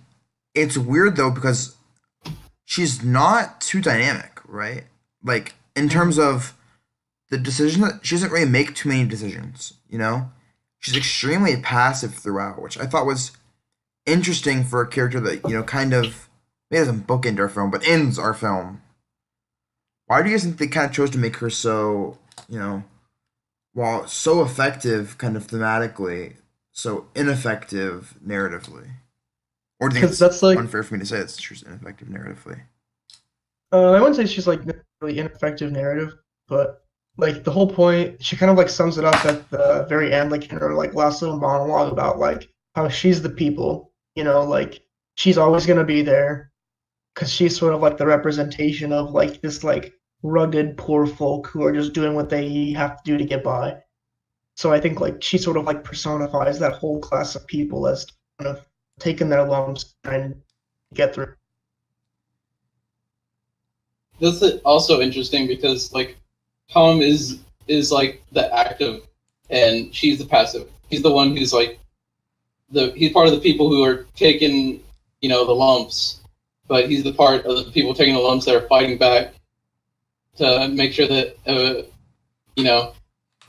it's weird though because she's not too dynamic, right? Like in terms of the decision that she doesn't really make too many decisions, you know? She's extremely passive throughout, which I thought was interesting for a character that, kind of maybe doesn't bookend our film, but ends our film. Why do you guys think they kind of chose to make her so, while so effective kind of thematically, so ineffective narratively? Or do you think Because it's that's like, unfair for me to say that she's ineffective narratively? I wouldn't say she's like really ineffective narrative, but like the whole point, she kind of like sums it up at the very end, like in her like last little monologue about like how she's the people, like she's always gonna be there because she's sort of like the representation of like this like rugged poor folk who are just doing what they have to do to get by. So I think like she sort of like personifies that whole class of people as kind of taking their lumps and get through. This is also interesting because like Tom is like the active, and she's the passive. He's the one who's like he's part of the people who are taking the lumps, but he's the part of the people taking the lumps that are fighting back to make sure that you know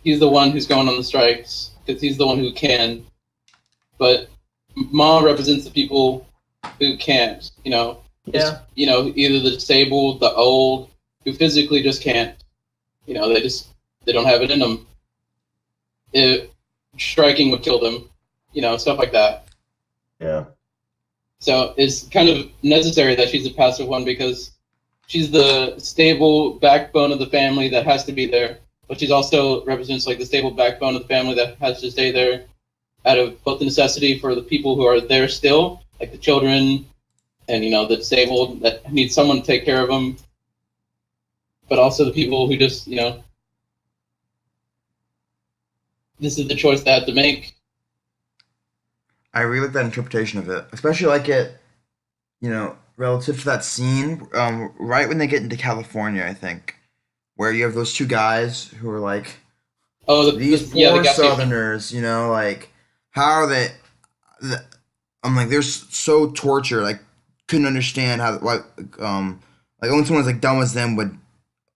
he's the one who's going on the strikes because he's the one who can. But Ma represents the people who can't. It's Yeah, either the disabled, the old, who physically just can't. They don't have it in them. If striking would kill them, stuff like that. yeah, So it's kind of necessary that she's a passive one because she's the stable backbone of the family that has to be there, but she's also represents like the stable backbone of the family that has to stay there out of both the necessity for the people who are there still, like the children and the disabled that need someone to take care of them, but also the people who just this is the choice they have to make. I really like that interpretation of it, especially like it, relative to that scene, right when they get into California, I think, where you have those two guys who are like, Oh, these yeah, the poor gas station. Southerners, like, how are they? I'm like, they're so tortured. Like, couldn't understand how, why, like, only someone as like dumb as them would,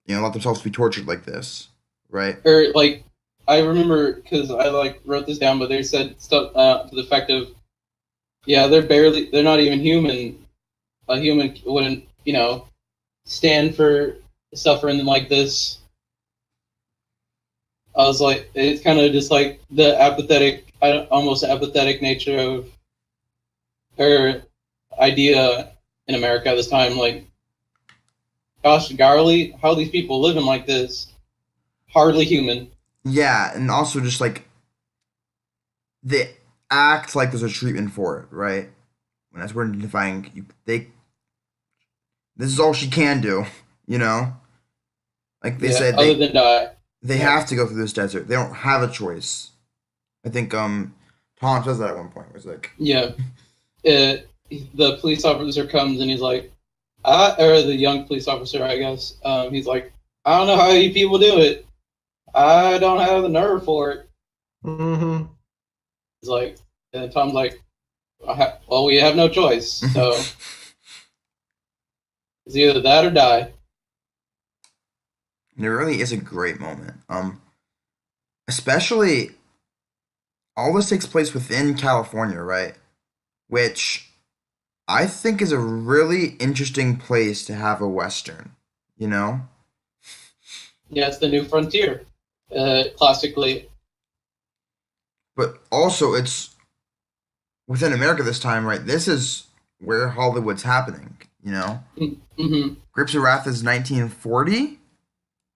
let themselves be tortured like this, right? Or like I remember because I like wrote this down, but they said stuff to the effect of, yeah, they're not even human. A human wouldn't, stand for suffering like this. I was like, it's kind of just like the apathetic, almost apathetic nature of her idea in America at this time. Like, gosh, golly, how are these people living like this? Hardly human. Yeah, and also just like they act like there's a treatment for it, right? When that's where defining this is all she can do, you know? Like they Yeah, said other than die. they Yeah, have to go through this desert. They don't have a choice. I think Tom says that at one point. It was like yeah. The police officer comes and he's like, or the young police officer, I guess. He's like, I don't know how you people do it. I don't have the nerve for it. hmm He's like, And then Tom's like, well, we have no choice, so it's either that or die. And it really is a great moment. Especially all this takes place within California, right? Which I think is a really interesting place to have a Western, you know? Yeah, it's the new frontier, classically. But also, it's within America this time, right? This is where Hollywood's happening, you know? Mm-hmm. Grapes of Wrath is 1940,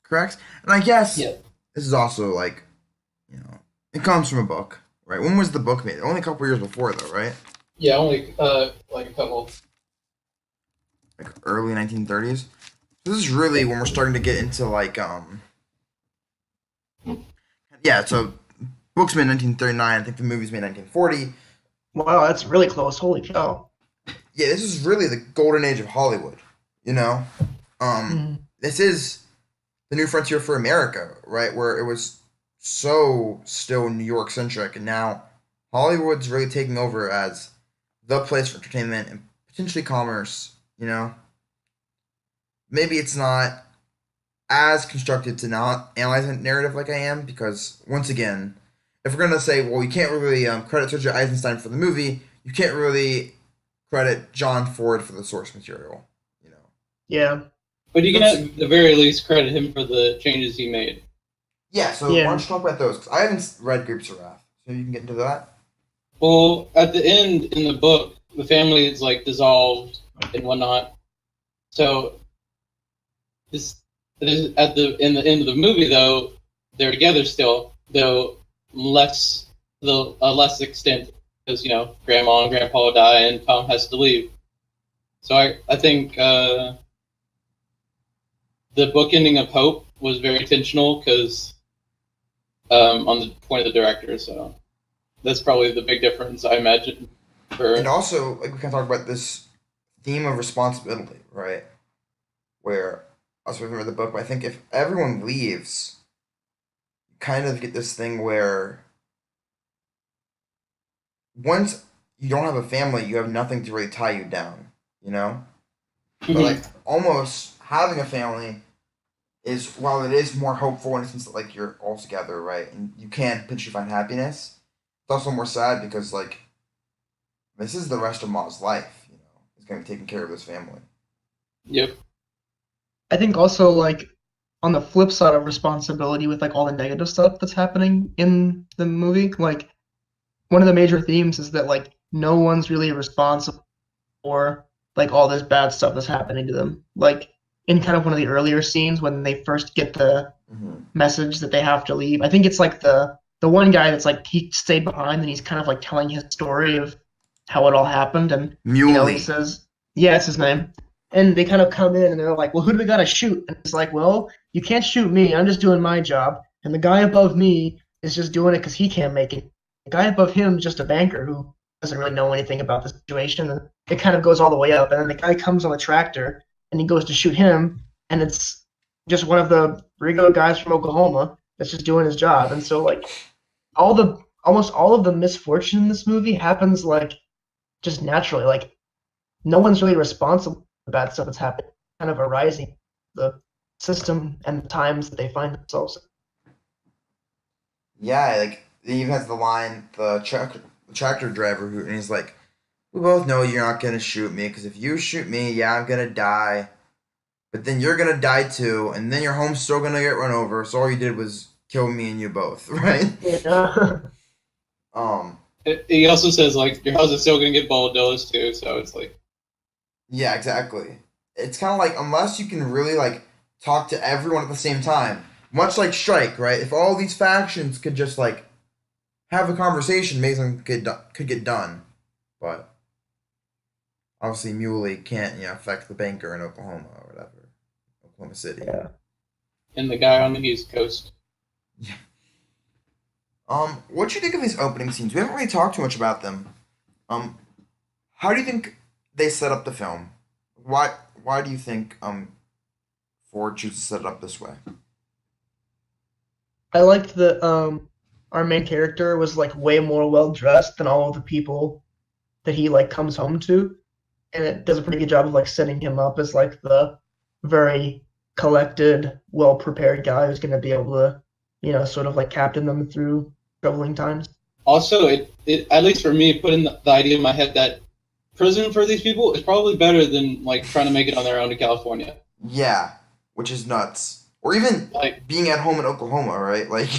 correct? And I guess Yeah. this is also like, you know, it comes from a book, right? When was the book made? Only a couple years before, though, right? Yeah, only like a couple. Like early 1930s. So this is really when we're starting to get into like, yeah. So book's made in 1939. I think the movie's made in 1940. Wow, that's really close. Holy cow. Yeah, this is really the golden age of Hollywood. You know, Mhm. this is the new frontier for America, right? Where it was so still New York centric, and now Hollywood's really taking over as the place for entertainment and potentially commerce. You know, maybe it's not as constructed to not analyze a narrative like I am, because once again, if we're gonna say, well, you can't really credit Sergei Eisenstein for the movie, you can't really credit John Ford for the source material. You know, Yeah. But you can That's- at the very least credit him for the changes he made. yeah. So why don't Yeah. you talk about those? Because I haven't read Grapes of Wrath, so you can get into that. Well, at the end in the book, the family is like dissolved and whatnot. So this at the in the end of the movie though, they're together still, though less extent because grandma and grandpa die and Tom has to leave. So I think the book ending of Hope was very intentional because on the point of the director. So that's probably the big difference I imagine. And For also, like we can talk about this theme of responsibility, right? Where I was reading the book, but I think if everyone leaves, you kind of get this thing where once you don't have a family, you have nothing to really tie you down, you know? But like almost having a family is, while it is more hopeful in the sense that like you're all together, right? And you can potentially find happiness, it's also more sad because like this is the rest of Ma's life, you know, is gonna be taking care of this family. yep. I think also like on the flip side of responsibility with like all the negative stuff that's happening in the movie, like one of the major themes is that like no one's really responsible for like all this bad stuff that's happening to them. Like in kind of one of the earlier scenes when they first get the Mm-hmm. message that they have to leave. I think it's like the one guy that's like he stayed behind and he's kind of like telling his story of how it all happened and he Muley. says, yeah, that's his name. And they kind of come in and they're like, well, who do we gotta shoot? And it's like, well, you can't shoot me. I'm just doing my job. And the guy above me is just doing it because he can't make it. The guy above him is just a banker who doesn't really know anything about the situation. And it kind of goes all the way up. And then the guy comes on a tractor and he goes to shoot him. And it's just one of the regular guys from Oklahoma that's just doing his job. And so like almost all of the misfortune in this movie happens like just naturally. Like no one's really responsible for the bad stuff that's happening, kind of arising the system and the times that they find themselves in. Yeah, like he even has the line, the tractor driver, who, and he's like, "We both know you're not gonna shoot me, because if you shoot me, yeah, I'm gonna die. But then you're gonna die too, and then your home's still gonna get run over. So all you did was kill me and you both, right?" Yeah. Um, He also says like your house is still gonna get bulldozed too. So it's like yeah, exactly. It's kind of like unless you can really like talk to everyone at the same time, much like Strike, right? If all these factions could just like have a conversation, maybe something could get done. But obviously, Muley can't, you know, affect the banker in Oklahoma or whatever, Oklahoma City. Yeah. and the guy on the East Coast. Yeah. What do you think of these opening scenes? We haven't really talked too much about them. Um, how do you think they set up the film? Why do you think Ford chooses to set it up this way? I liked the our main character was like way more well dressed than all of the people that he like comes home to, and it does a pretty good job of like setting him up as like the very collected, well prepared guy who's going to be able to, sort of like captain them through troubling times. Also, it at least for me, put in the idea in my head that prison for these people is probably better than like trying to make it on their own to California. Yeah, which is nuts. Or even Like, being at home in Oklahoma, right? Like,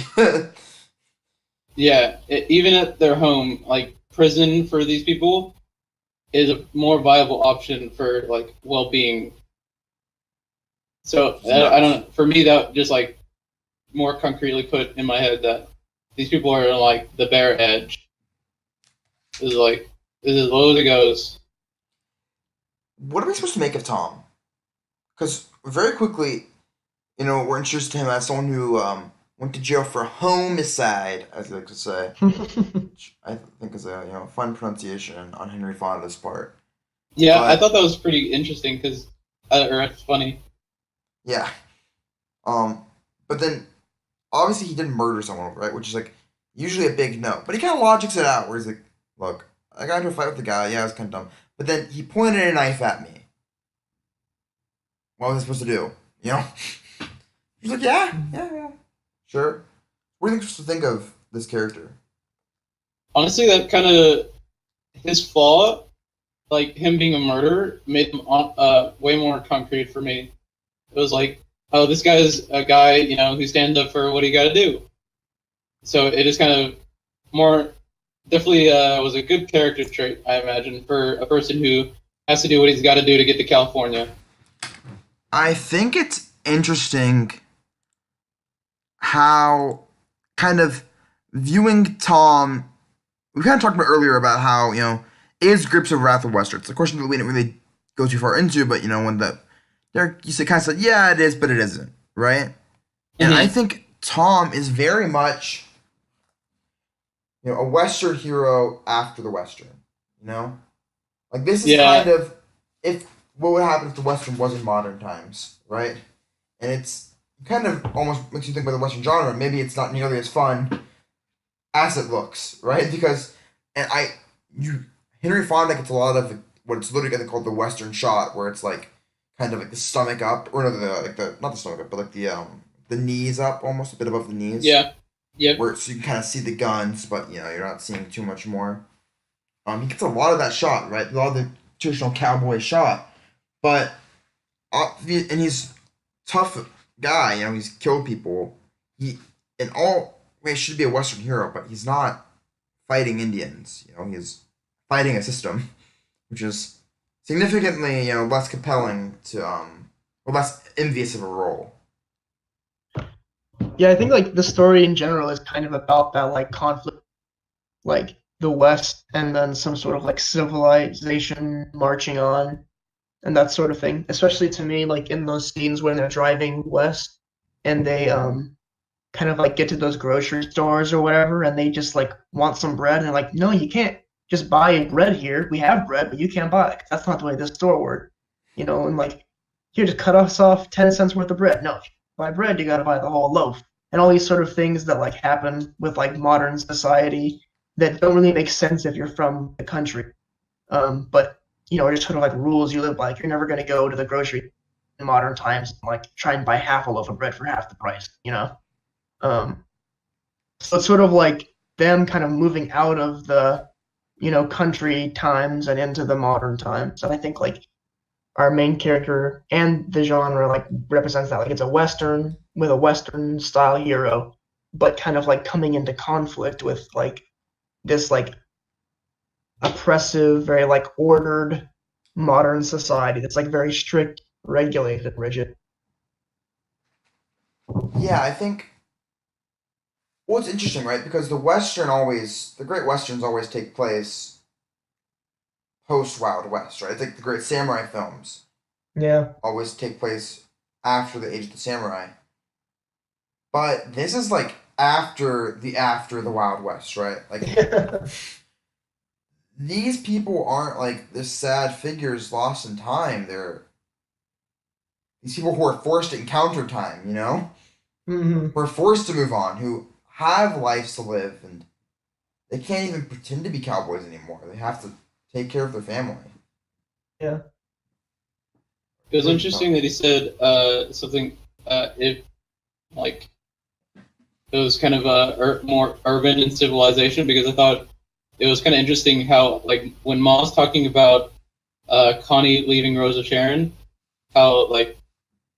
yeah, even at their home, like prison for these people is a more viable option for like well-being. So it's I nuts. don't. For me, that just like more concretely put in my head that these people are on like the bare edge. This is like this is as low as it goes. What are we supposed to make of Tom? Because very quickly, we're introduced to him as someone who went to jail for homicide, as they like to say, which I think is a fun pronunciation on Henry Fonda's part. Yeah, I But thought that was pretty interesting because, or it's funny. yeah, um, but then obviously he didn't murder someone, right? Which is like usually a big no. But he kind of logics it out, where he's like, "Look, I got into a fight with the guy. Yeah, it was kind of dumb. But then he pointed a knife at me. What was I supposed to do? You know?" He's like, "Yeah, yeah, yeah, sure." What do you think supposed to think of this character? Honestly, that kind of his flaw, like him being a murderer, made him way more concrete for me. It was like, oh, this guy's a guy, who stands up for what he got to do. So it is kind of more definitely was a good character trait, I imagine, for a person who has to do what he's got to do to get to California. I think it's interesting how kind of viewing Tom. We kind of talked about earlier about how is Grips of Wrath a Western? It's a question that we didn't really go too far into, but when Derek you said kind of said yeah it is, but it isn't, right? And I Mm-hmm. think Tom is very much a Western hero after the Western. You know, like this is kind Yeah, of if what would happen if the Western was in modern times, right? And it's kind of almost makes you think about the Western genre. Maybe it's not nearly as fun as it looks, right? Because and you Henry Fonda gets a lot of what it's literally called the Western shot, where it's like kind of like the stomach up, or no, the like the not the stomach up, but like the knees up, almost a bit above the knees, yeah, yep, where so you can kind of see the guns, but you're not seeing too much more. He gets a lot of that shot, right? A lot of the traditional cowboy shot, but and he's tough guy. He's killed people. He in all ways should be a Western hero, but he's not fighting Indians. He's fighting a system, which is significantly less compelling to or less envious of a role. Yeah, I think like the story in general is kind of about that like conflict, like the West and then some sort of like civilization marching on and that sort of thing. Especially to me, like in those scenes when they're driving west and they kind of like get to those grocery stores or whatever and they just like want some bread and they're like, no, you can't just buy bread here. We have bread, but you can't buy it. 'Cause that's not the way this store works. And like here, just cut us off 10 cents worth of bread. No, if you buy bread, you gotta buy the whole loaf. And all these sort of things that like happen with like modern society that don't really make sense if you're from the country. But are just sort of like rules you live by. Like you're never gonna go to the grocery in modern times and like try and buy half a loaf of bread for half the price. Um, so it's sort of like them kind of moving out of the, country times and into the modern times. And I think like our main character and the genre like represents that. Like it's a Western with a Western style hero, but kind of like coming into conflict with like this like oppressive, very like ordered modern society that's like very strict, regulated, rigid. Yeah, I think. Well, it's interesting, right? Because the Great Westerns always take place post Wild West, right? It's like the Great Samurai films Yeah. always take place after the Age of the Samurai. But this is like after the Wild West, right? Like these people aren't like this sad figures lost in time. They're these people who are forced to encounter time, hmm who are forced to move on, who have lives to live, and they can't even pretend to be cowboys anymore. They have to take care of their family. Yeah. It was Really interesting tough. that he said something if like it was kind of more urban in civilization because I thought it was kind of interesting how like when Ma's talking about Connie leaving Rosa Sharon, how like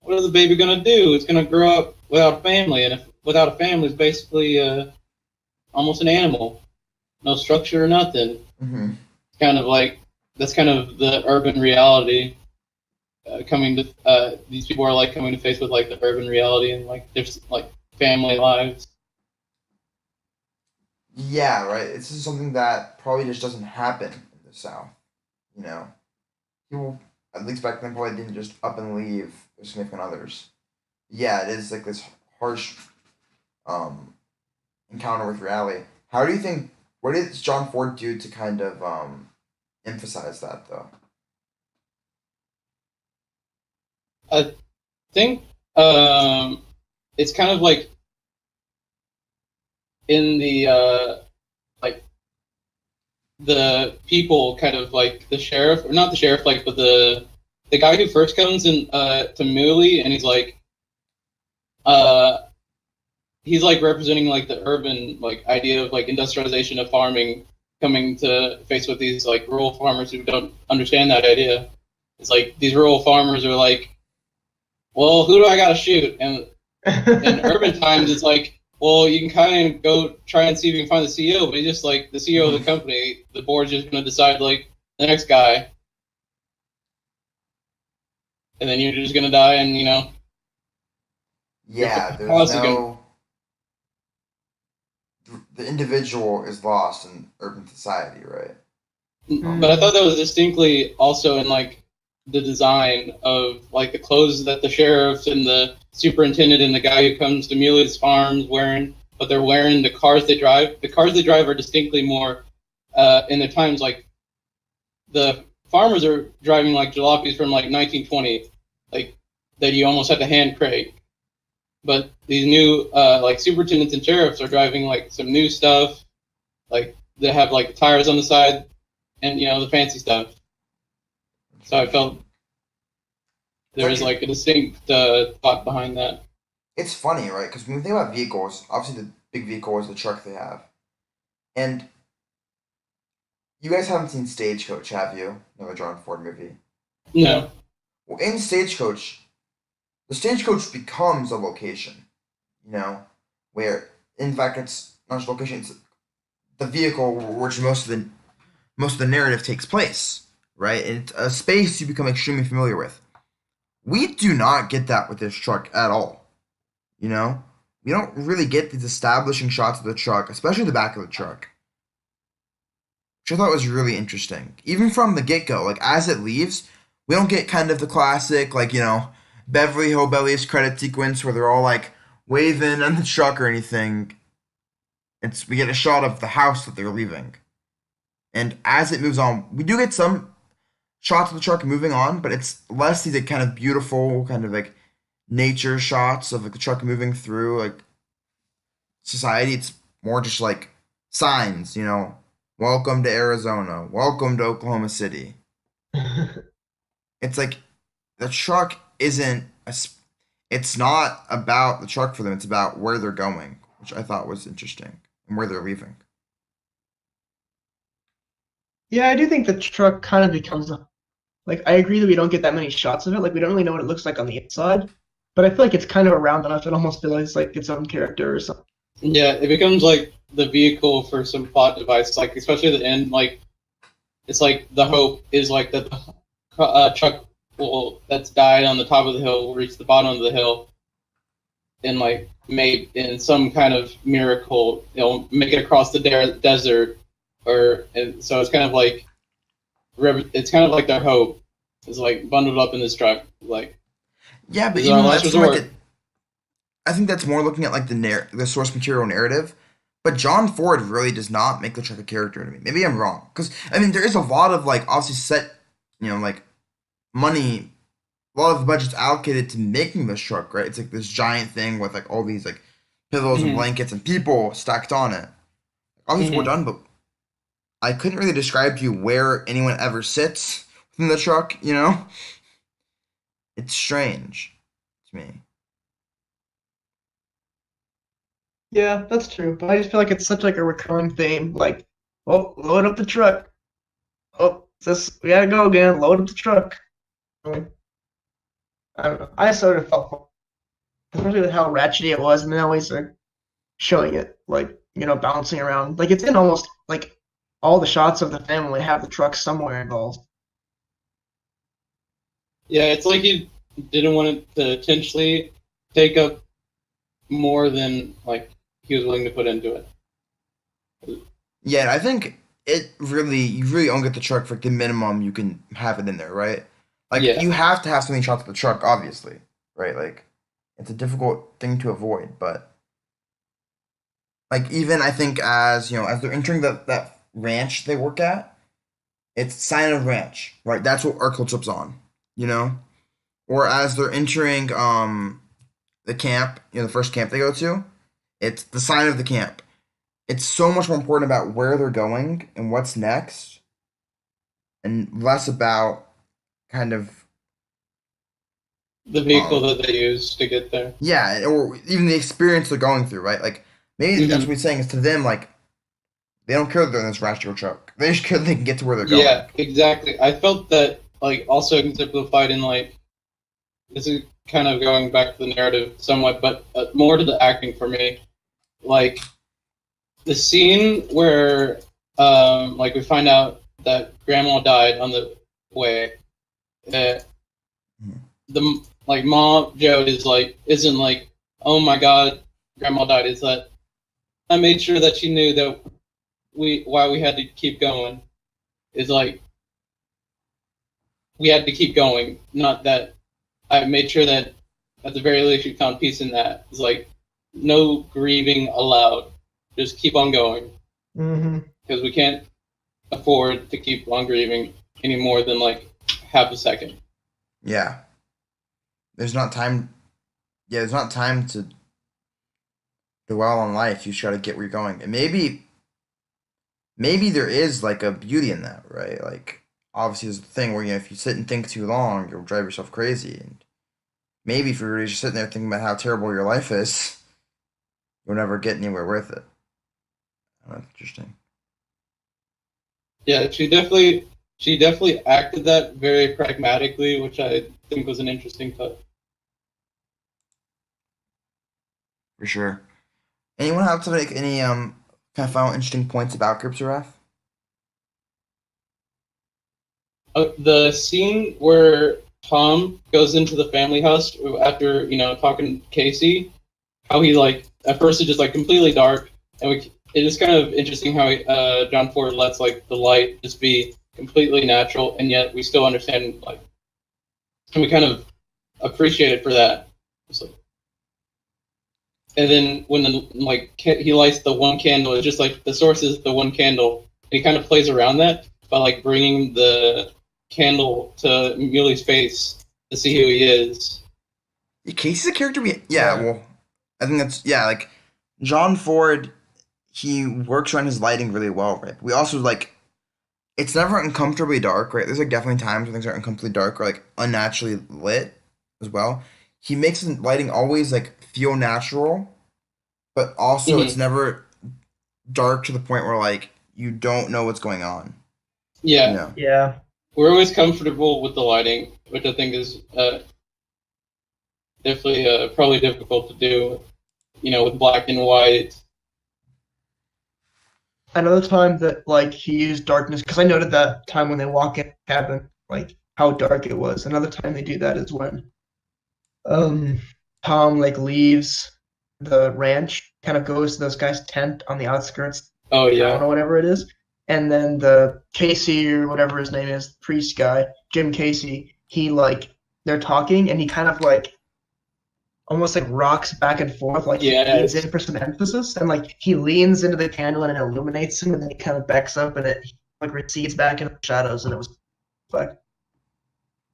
what is the baby gonna do? It's gonna grow up without a family, and if without a family, it's basically almost an animal, no structure or nothing. Hmm. It's kind of like that's kind of the urban reality coming to these people are like coming to face with like the urban reality and like their like family lives. Yeah, right. This is something that probably just doesn't happen in the South. You know, people at least back then probably didn't just up and leave their significant others. Yeah, it is like this harsh um, encounter with reality. How do you think? What did John Ford do to kind of emphasize that though? I think um, it's kind of like in the like the people kind of like the sheriff or not the sheriff like but the guy who first comes in to Muley and uh he's like representing like the urban like idea of like industrialization of farming coming to face with these like rural farmers who don't understand that idea. It's like these rural farmers are like, well, who do I gotta shoot? And in urban times, it's like, well, you can kind of go try and see if you can find the CEO, but he's just like the CEO of the company. The board's just gonna decide like the next guy, and then you're just gonna die, and your Yeah, there's house is gonna. no the individual is lost in urban society, right? But I Um, thought that was distinctly also in like the design of like the clothes that the sheriff and the superintendent and the guy who comes to Muley's farms wearing, but they're wearing the cars they drive. The cars they drive are distinctly more in the times like the farmers are driving like jalopies from like 1920, like that you almost had to hand crank. But these new like superintendents and sheriffs are driving like some new stuff, like they have like tires on the side and the fancy stuff. So I interesting. felt It's there is actually like a distinct thought behind that. it's funny, right? Because when we think about vehicles, obviously the big vehicle is the truck they have, and you guys haven't seen Stagecoach, have you? Another John Ford movie. No, No. Well, in Stagecoach, the Stagecoach becomes a location. You know, where in fact it's not just a location; it's the vehicle which most of the narrative takes place, right? And it's a space you become extremely familiar with. We do not get that with this truck at all. You know, we don't really get these establishing shots of the truck, especially the back of the truck, which I thought was really interesting. Even from the get go, like as it leaves, we don't get kind of the classic, like, Beverly Hillbillies credit sequence where they're all like waving on the truck or anything. We get a shot of the house that they're leaving. And as it moves on, we do get some shots of the truck moving on, but it's less these like, kind of beautiful, kind of like nature shots of like the truck moving through like society. It's more just like signs, welcome to Arizona, welcome to Oklahoma City. It's like the truck isn't it's not about the truck for them. It's about where they're going, which I thought was interesting and where they're leaving. Yeah, I do think the truck kind of becomes like I agree that we don't get that many shots of it. Like we don't really know what it looks like on the inside, but I feel like it's kind of around enough. It almost feels like its own character or something. yeah, it becomes like the vehicle for some plot device, like especially at the end, like it's like the hope is like that the truck will that's died on the top of the hill will reach the bottom of the hill and like made in some kind of miracle, make it across the desert, or and so it's kind of like it's kind of like their hope is like bundled up in this truck, like Yeah, this but is our even last that's from like resort. I think that's more looking at like the source material narrative. But John Ford really does not make the truck a character to me. Maybe I'm wrong, because I mean there is a lot of like obviously set, like money, a lot of the budget's allocated to making this truck, right? It's like this giant thing with like all these like pillows and Mhm. blankets and people stacked on it. All these were Mhm. done, but I couldn't really describe to you where anyone ever sits in the truck, you know? It's strange to me. Yeah, that's true. But I just feel like it's such like a recurring theme. Like, oh, load up the truck. Oh, this we gotta go again. Load up the truck. Like, I don't know. I sort of felt, especially with how ratchety it was, and then always like showing it, like bouncing around. Like it's in almost like all the shots of the family have the truck somewhere involved. Yeah, it's like he didn't want it to potentially take up more than like he was willing to put into it. Yeah, I think you really only get the truck for the minimum you can have it in there, right? Like Yeah. you have to have something shot to the truck, obviously, right? Like it's a difficult thing to avoid, but like even I think as as they're entering that ranch they work at, it's sign of ranch, right? That's what our clip's on, you know? Or as they're entering the camp, the first camp they go to, it's the sign of the camp. It's so much more important about where they're going and what's next, and less about kind of The vehicle um that they use to get there. yeah, or even the experience they're going through, right? Like maybe that's what Hmm. he's saying is to them like they don't care that they're in this rational truck. They just care they can get to where they're going. Yeah, exactly. I felt that like also exemplified in like this is kind of going back to the narrative somewhat, but more to the acting for me. Like the scene where like we find out that grandma died on the way. Uh, Mhm. the like mom Joe is like isn't like oh my god grandma died. It's that I made sure that she knew that we why we had to keep going. Is like we had to keep going, not that I made sure that at the very least you found peace in that. It's like no grieving allowed. Just keep on going Hmm. because we can't afford to keep on grieving any more than like half a second. Yeah, there's not time. Yeah, there's not time to dwell on life. You just got to get where you're going, and maybe there is like a beauty in that, right? Like obviously there's a thing where if you sit and think too long, you'll drive yourself crazy, and maybe if you're really just sitting there thinking about how terrible your life is, you'll never get anywhere with it. Oh, that's interesting. Yeah, she definitely acted that very pragmatically, which I think was an interesting touch. For sure. Anyone have to make any kind of final interesting points about Gripsarath? The scene where Tom goes into the family house after talking to Casey, how he like at first it's just like completely dark, and it is kind of interesting how John Ford lets like the light just be completely natural, and yet we still understand like and we kind of appreciate it for that. So, and then when he lights the one candle, it's just like the source is the one candle, and he kind of plays around that by like bringing the candle to Muley's face to see who he is. Yeah, Casey's a character yeah, Yeah. well, I think that's yeah, like John Ford, he works around his lighting really well, right? We also like it's never uncomfortably dark, right? There's like definitely times when things are uncomfortably dark or like unnaturally lit as well. He makes his lighting always like feel natural, but also it's Mm-hmm. never dark to the point where like you don't know what's going on. You Yeah, know. Yeah. we're always comfortable with the lighting, which I think is definitely probably difficult to do. With black and white. Another time that like he used darkness because I noted that time when they walk in the cabin, like how dark it was. Another time they do that is when um Tom like leaves the ranch, kind of goes to those guys' tent on the outskirts of Oh town yeah, or whatever it is, and then the Casey or whatever his name is, priest guy, Jim Casey, he like they're talking and he kind of like almost like rocks back and forth, like he leans yes, in for some emphasis, and like he leans into the candle and it illuminates him, and then he kind of backs up and it like recedes back into the shadows, and it was like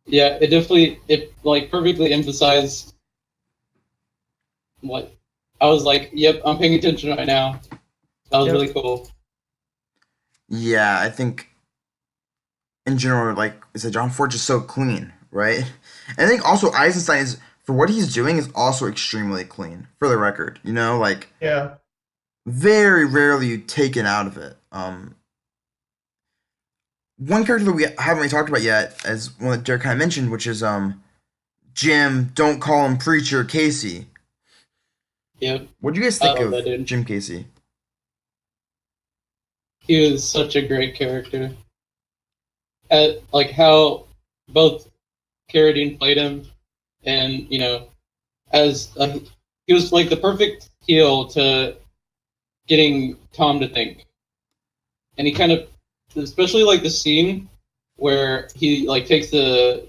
yeah. It like perfectly emphasized what I was like, yep, I'm paying attention right now. That was Yep. really cool. Yeah, I think in general, like I said, John Ford's just so clean, right? And I think also Eisenstein is for what he's doing is also extremely clean. For the record, like Yeah. very rarely taken out of it. One character that we haven't really talked about yet, as one that Derek kind of mentioned, which is Jim. Don't call him preacher Casey. Yep, What do you guys I think love of that dude. Jim Casey? He was such a great character. Like how both Carradine played him, and as he was like the perfect heel to getting Tom to think, and he kind of, especially like the scene where he like takes the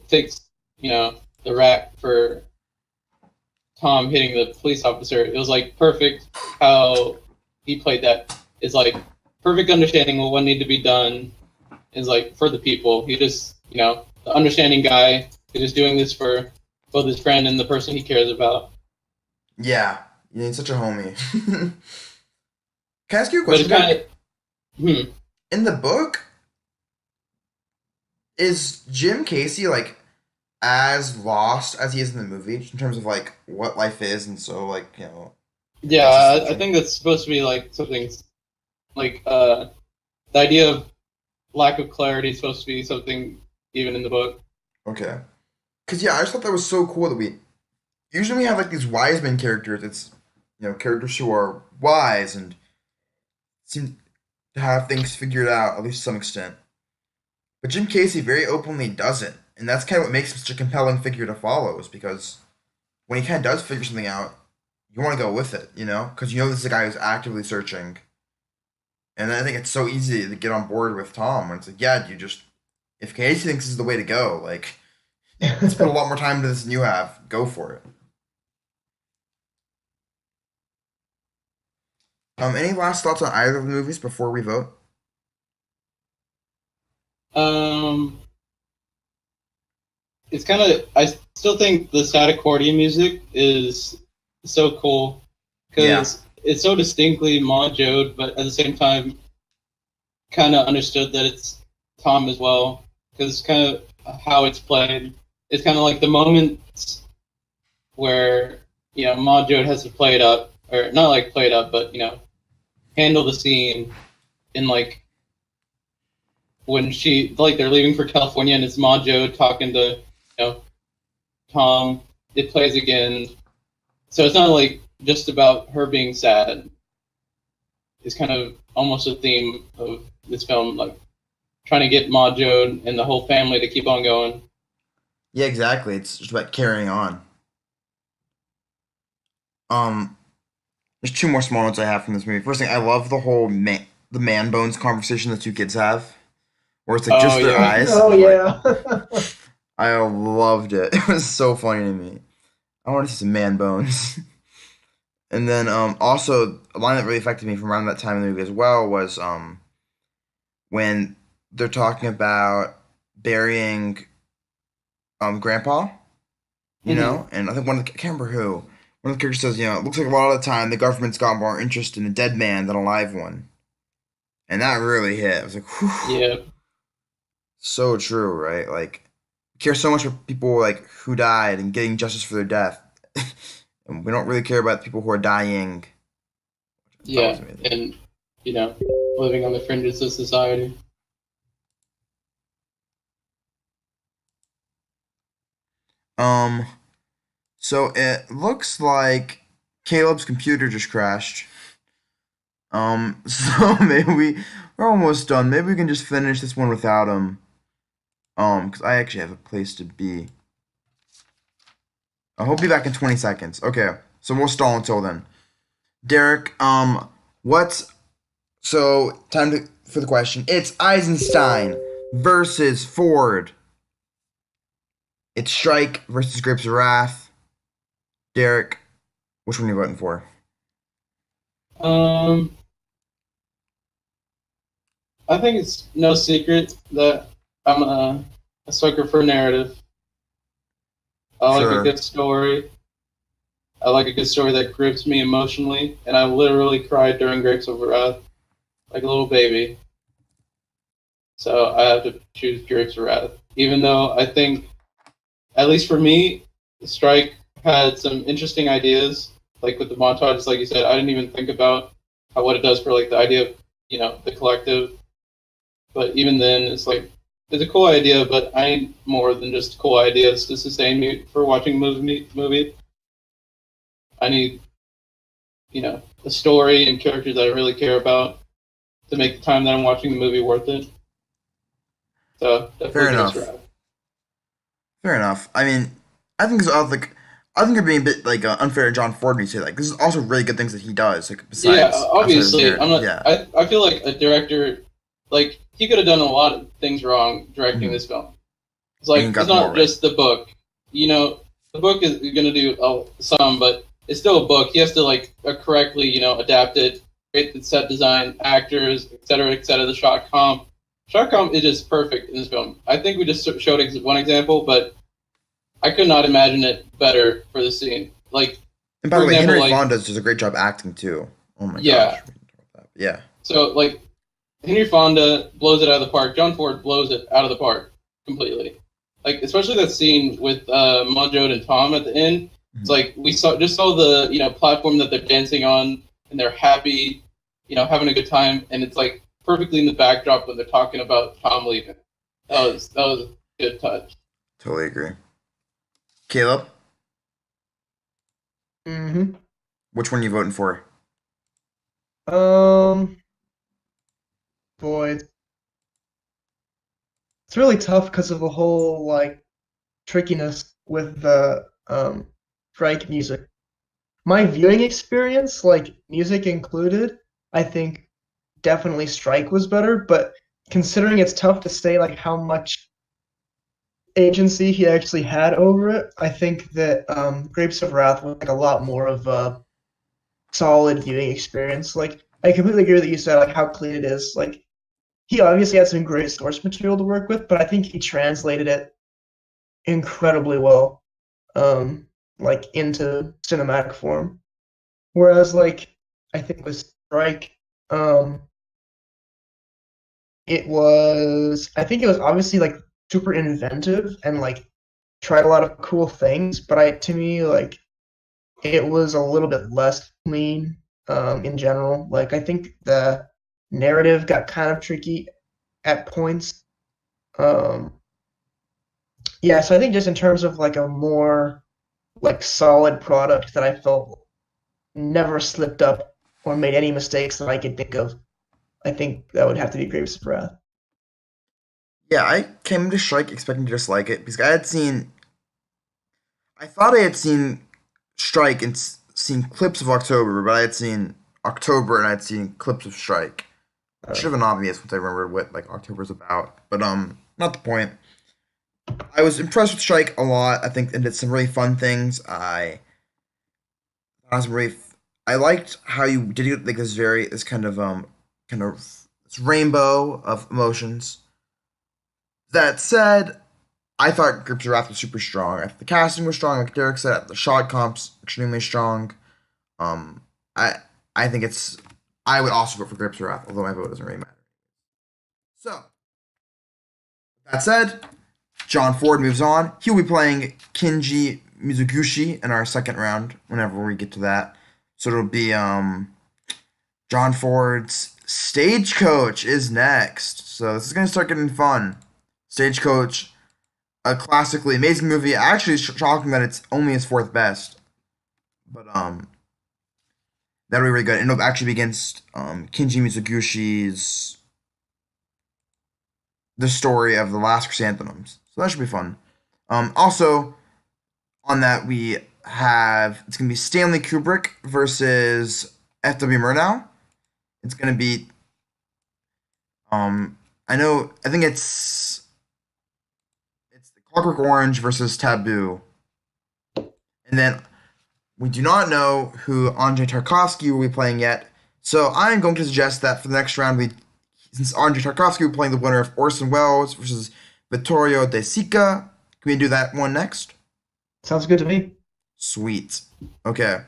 rack for Tom hitting the police officer. It was like perfect how he played that. It's like perfect understanding of what needed to be done. Is like for the people. He just the understanding guy who's just doing this for both his friend and the person he cares about. Yeah, he's such a homie. Can I ask you a But question, it's kind Derek? of hmm, In the book, is Jim Casey like as lost as he is in the movie in terms of like what life is and so like yeah. I existential? think that's supposed to be like something like the idea of lack of clarity is supposed to be something even in the book. Okay, because yeah, I just thought that was so cool that we usually we have like these wise men characters. It's characters who are wise and seem to have things figured out at least to some extent. But Jim Casey very openly doesn't, and that's kind of what makes him such a compelling figure to follow. Is because when he kind of does figure something out, you want to go with it, because this is a guy who's actively searching. And I think it's so easy to get on board with Tom when it's like, yeah, you just if Casey thinks this is the way to go, like it's put a lot more time into this than you have. Go for it. Any last thoughts on either of the movies before we vote? Um, it's kind of I still think the sad accordion music is so cool Yeah, because it's so distinctly Mon Jode, but at the same time kind of understood that it's Tom as well because kind of how it's played. It's kind of like the moments where Ma Jode has to play it up, or not like play it up, but handle the scene in like when she like they're leaving for California and it's Ma Jode talking to Tom. It plays again, so it's not like just about her being sad. It's kind of almost a theme of this film, like trying to get Ma Jode and the whole family to keep on going. yeah, exactly. It's just about carrying on. Um, there's two more small notes I have from this movie. First thing, I love the man bones conversation the two kids have, where it's like Oh just their yeah, eyes, and Oh I'm like, yeah. I loved it. It was so funny to me. I want to see some man bones. And then also a line that really affected me from around that time in the movie as well was when they're talking about burying grandpa, hmm and I think I can't remember who. One of the characters says, it looks like a lot of the time the government's got more interest in a dead man than a live one. And that really hit. I was like, whew, yeah, so true, right? Like, we care so much for people like who died and getting justice for their death. And we don't really care about the people who are dying. That was yeah, amazing. and living on the fringes of society. Um, so it looks like Caleb's computer just crashed. So we're almost done. Maybe we can just finish this one without him. Because I actually have a place to be. He'll be back in 20 seconds. Okay, so we'll stall until then. Derek, what's so for the question? It's Eisenstein versus Ford. It's Strike versus Grapes of Wrath. Derek, which one are you voting for? Um, I think it's no secret that I'm a sucker for narrative. I like a Sure. good story. I like a good story that grips me emotionally, and I literally cried during Grapes of Wrath like a little baby. So I have to choose Grapes of Wrath, even though I think, at least for me, Strike had some interesting ideas, like with the montages, like you said. I didn't even think about what it does for like the idea of the collective. But even then, it's like it's a cool idea, but I need more than just cool ideas to sustain me for watching movie. I need a story and characters that I really care about to make the time that I'm watching the movie worth it. So Fair definitely Ghost enough. Rider. Fair enough. I mean, I think it's all like I think you're being a bit like unfair to John Ford when you say like this is also really good things that he does like Yeah, besides outside of his obviously, I'm narrative. not. Yeah. I feel like a director, like he could have done a lot of things wrong directing Mm-hmm. this film. It's And he like got it's them all not right. just the book. The book is going to do some, but it's still a book. He has to like correctly, adapt it, create the set design, actors, etc., etc. The shot comp. Shot comp is just perfect in this film. I think we just showed one example, but I could not imagine it better for the scene. Like, And by for the way, example, Henry like Fonda does a great job acting too. Oh my gosh. yeah. Yeah. So like Henry Fonda blows it out of the park. John Ford blows it out of the park completely. Like especially that scene with Monjode and Tom at the end. It's Mhm. like we saw the platform that they're dancing on and they're happy, having a good time, and it's like perfectly in the backdrop when they're talking about Tom leaving. That was a good touch. Totally agree. Caleb, Hmm. which one are you voting for? Um, boy, it's really tough because of the whole like trickiness with the Frank music. My viewing experience, like music included, I think definitely Strike was better, but considering it's tough to say like how much agency he actually had over it, I think that Grapes of Wrath was like a lot more of a solid viewing experience. Like I completely agree with what you said, like how clean it is. Like he obviously had some great source material to work with, but I think he translated it incredibly well, like into cinematic form. Whereas like I think with Strike, um, I think it was obviously like super inventive and like tried a lot of cool things, but to me like it was a little bit less clean in general. Like I think the narrative got kind of tricky at points. Um, yeah, so I think just in terms of like a more like solid product that I felt never slipped up or made any mistakes that I could think of, I think that would have to be Grapes of Wrath. Yeah, I came to Strike expecting to dislike it because I thought I had seen Strike and seen clips of October, but I had seen October and I'd seen clips of Strike. It should Uh, have been obvious once I remembered what like October's about, but not the point. I was impressed with Strike a lot. I think it did some really fun things. I was really, I liked how you did it like this kind of this rainbow of emotions. That said, I thought Grips of Wrath was super strong. I thought the casting was strong, like Derek said. The shot comps extremely strong. Um, I I think it's. I would also vote for Grips of Wrath, although my vote doesn't really matter. So that said, John Ford moves on. He'll be playing Kinji Mizuguchi in our second round whenever we get to that. So it'll be John Ford's Stagecoach is next. So this is gonna start getting fun. Stagecoach, a classically amazing movie. Actually, it's shocking that it's only his fourth best, but that'll be really good. And it'll actually be against Kinji Mizugushi's The Story of the Last Chrysanthemums. So that should be fun. Also on that we have it's gonna be Stanley Kubrick versus F.W. Murnau. It's gonna be I think it's the Clockwork Orange versus Taboo, and then we do not know who Andrei Tarkovsky will be playing yet. So I'm going to suggest that for the next round, since Andrei Tarkovsky will be playing the winner of Orson Welles versus Vittorio De Sica, can we do that one next? Sounds good to me. Sweet. Okay.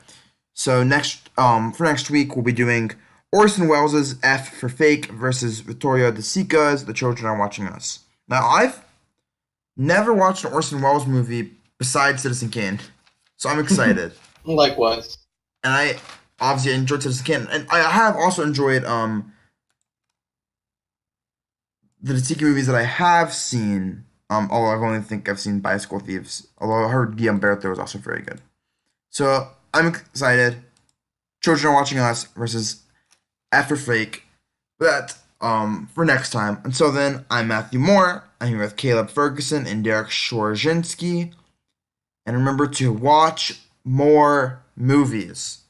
So for next week we'll be doing Orson Welles' F for Fake versus Vittorio De Sica's The Children Are Watching Us. Now I've never watched an Orson Welles movie besides Citizen Kane, so I'm excited. Likewise. And I obviously enjoyed Citizen Kane, and I have also enjoyed the De Sica movies that I have seen. Although I've only think I've seen Bicycle Thieves. Although I heard Guillermo Berto was also very good. So I'm excited. Children Are Watching Us versus After Fake. But for next time. Until then, I'm Matthew Moore. I'm here with Caleb Ferguson and Derek Shorzhinsky. And remember to watch more movies.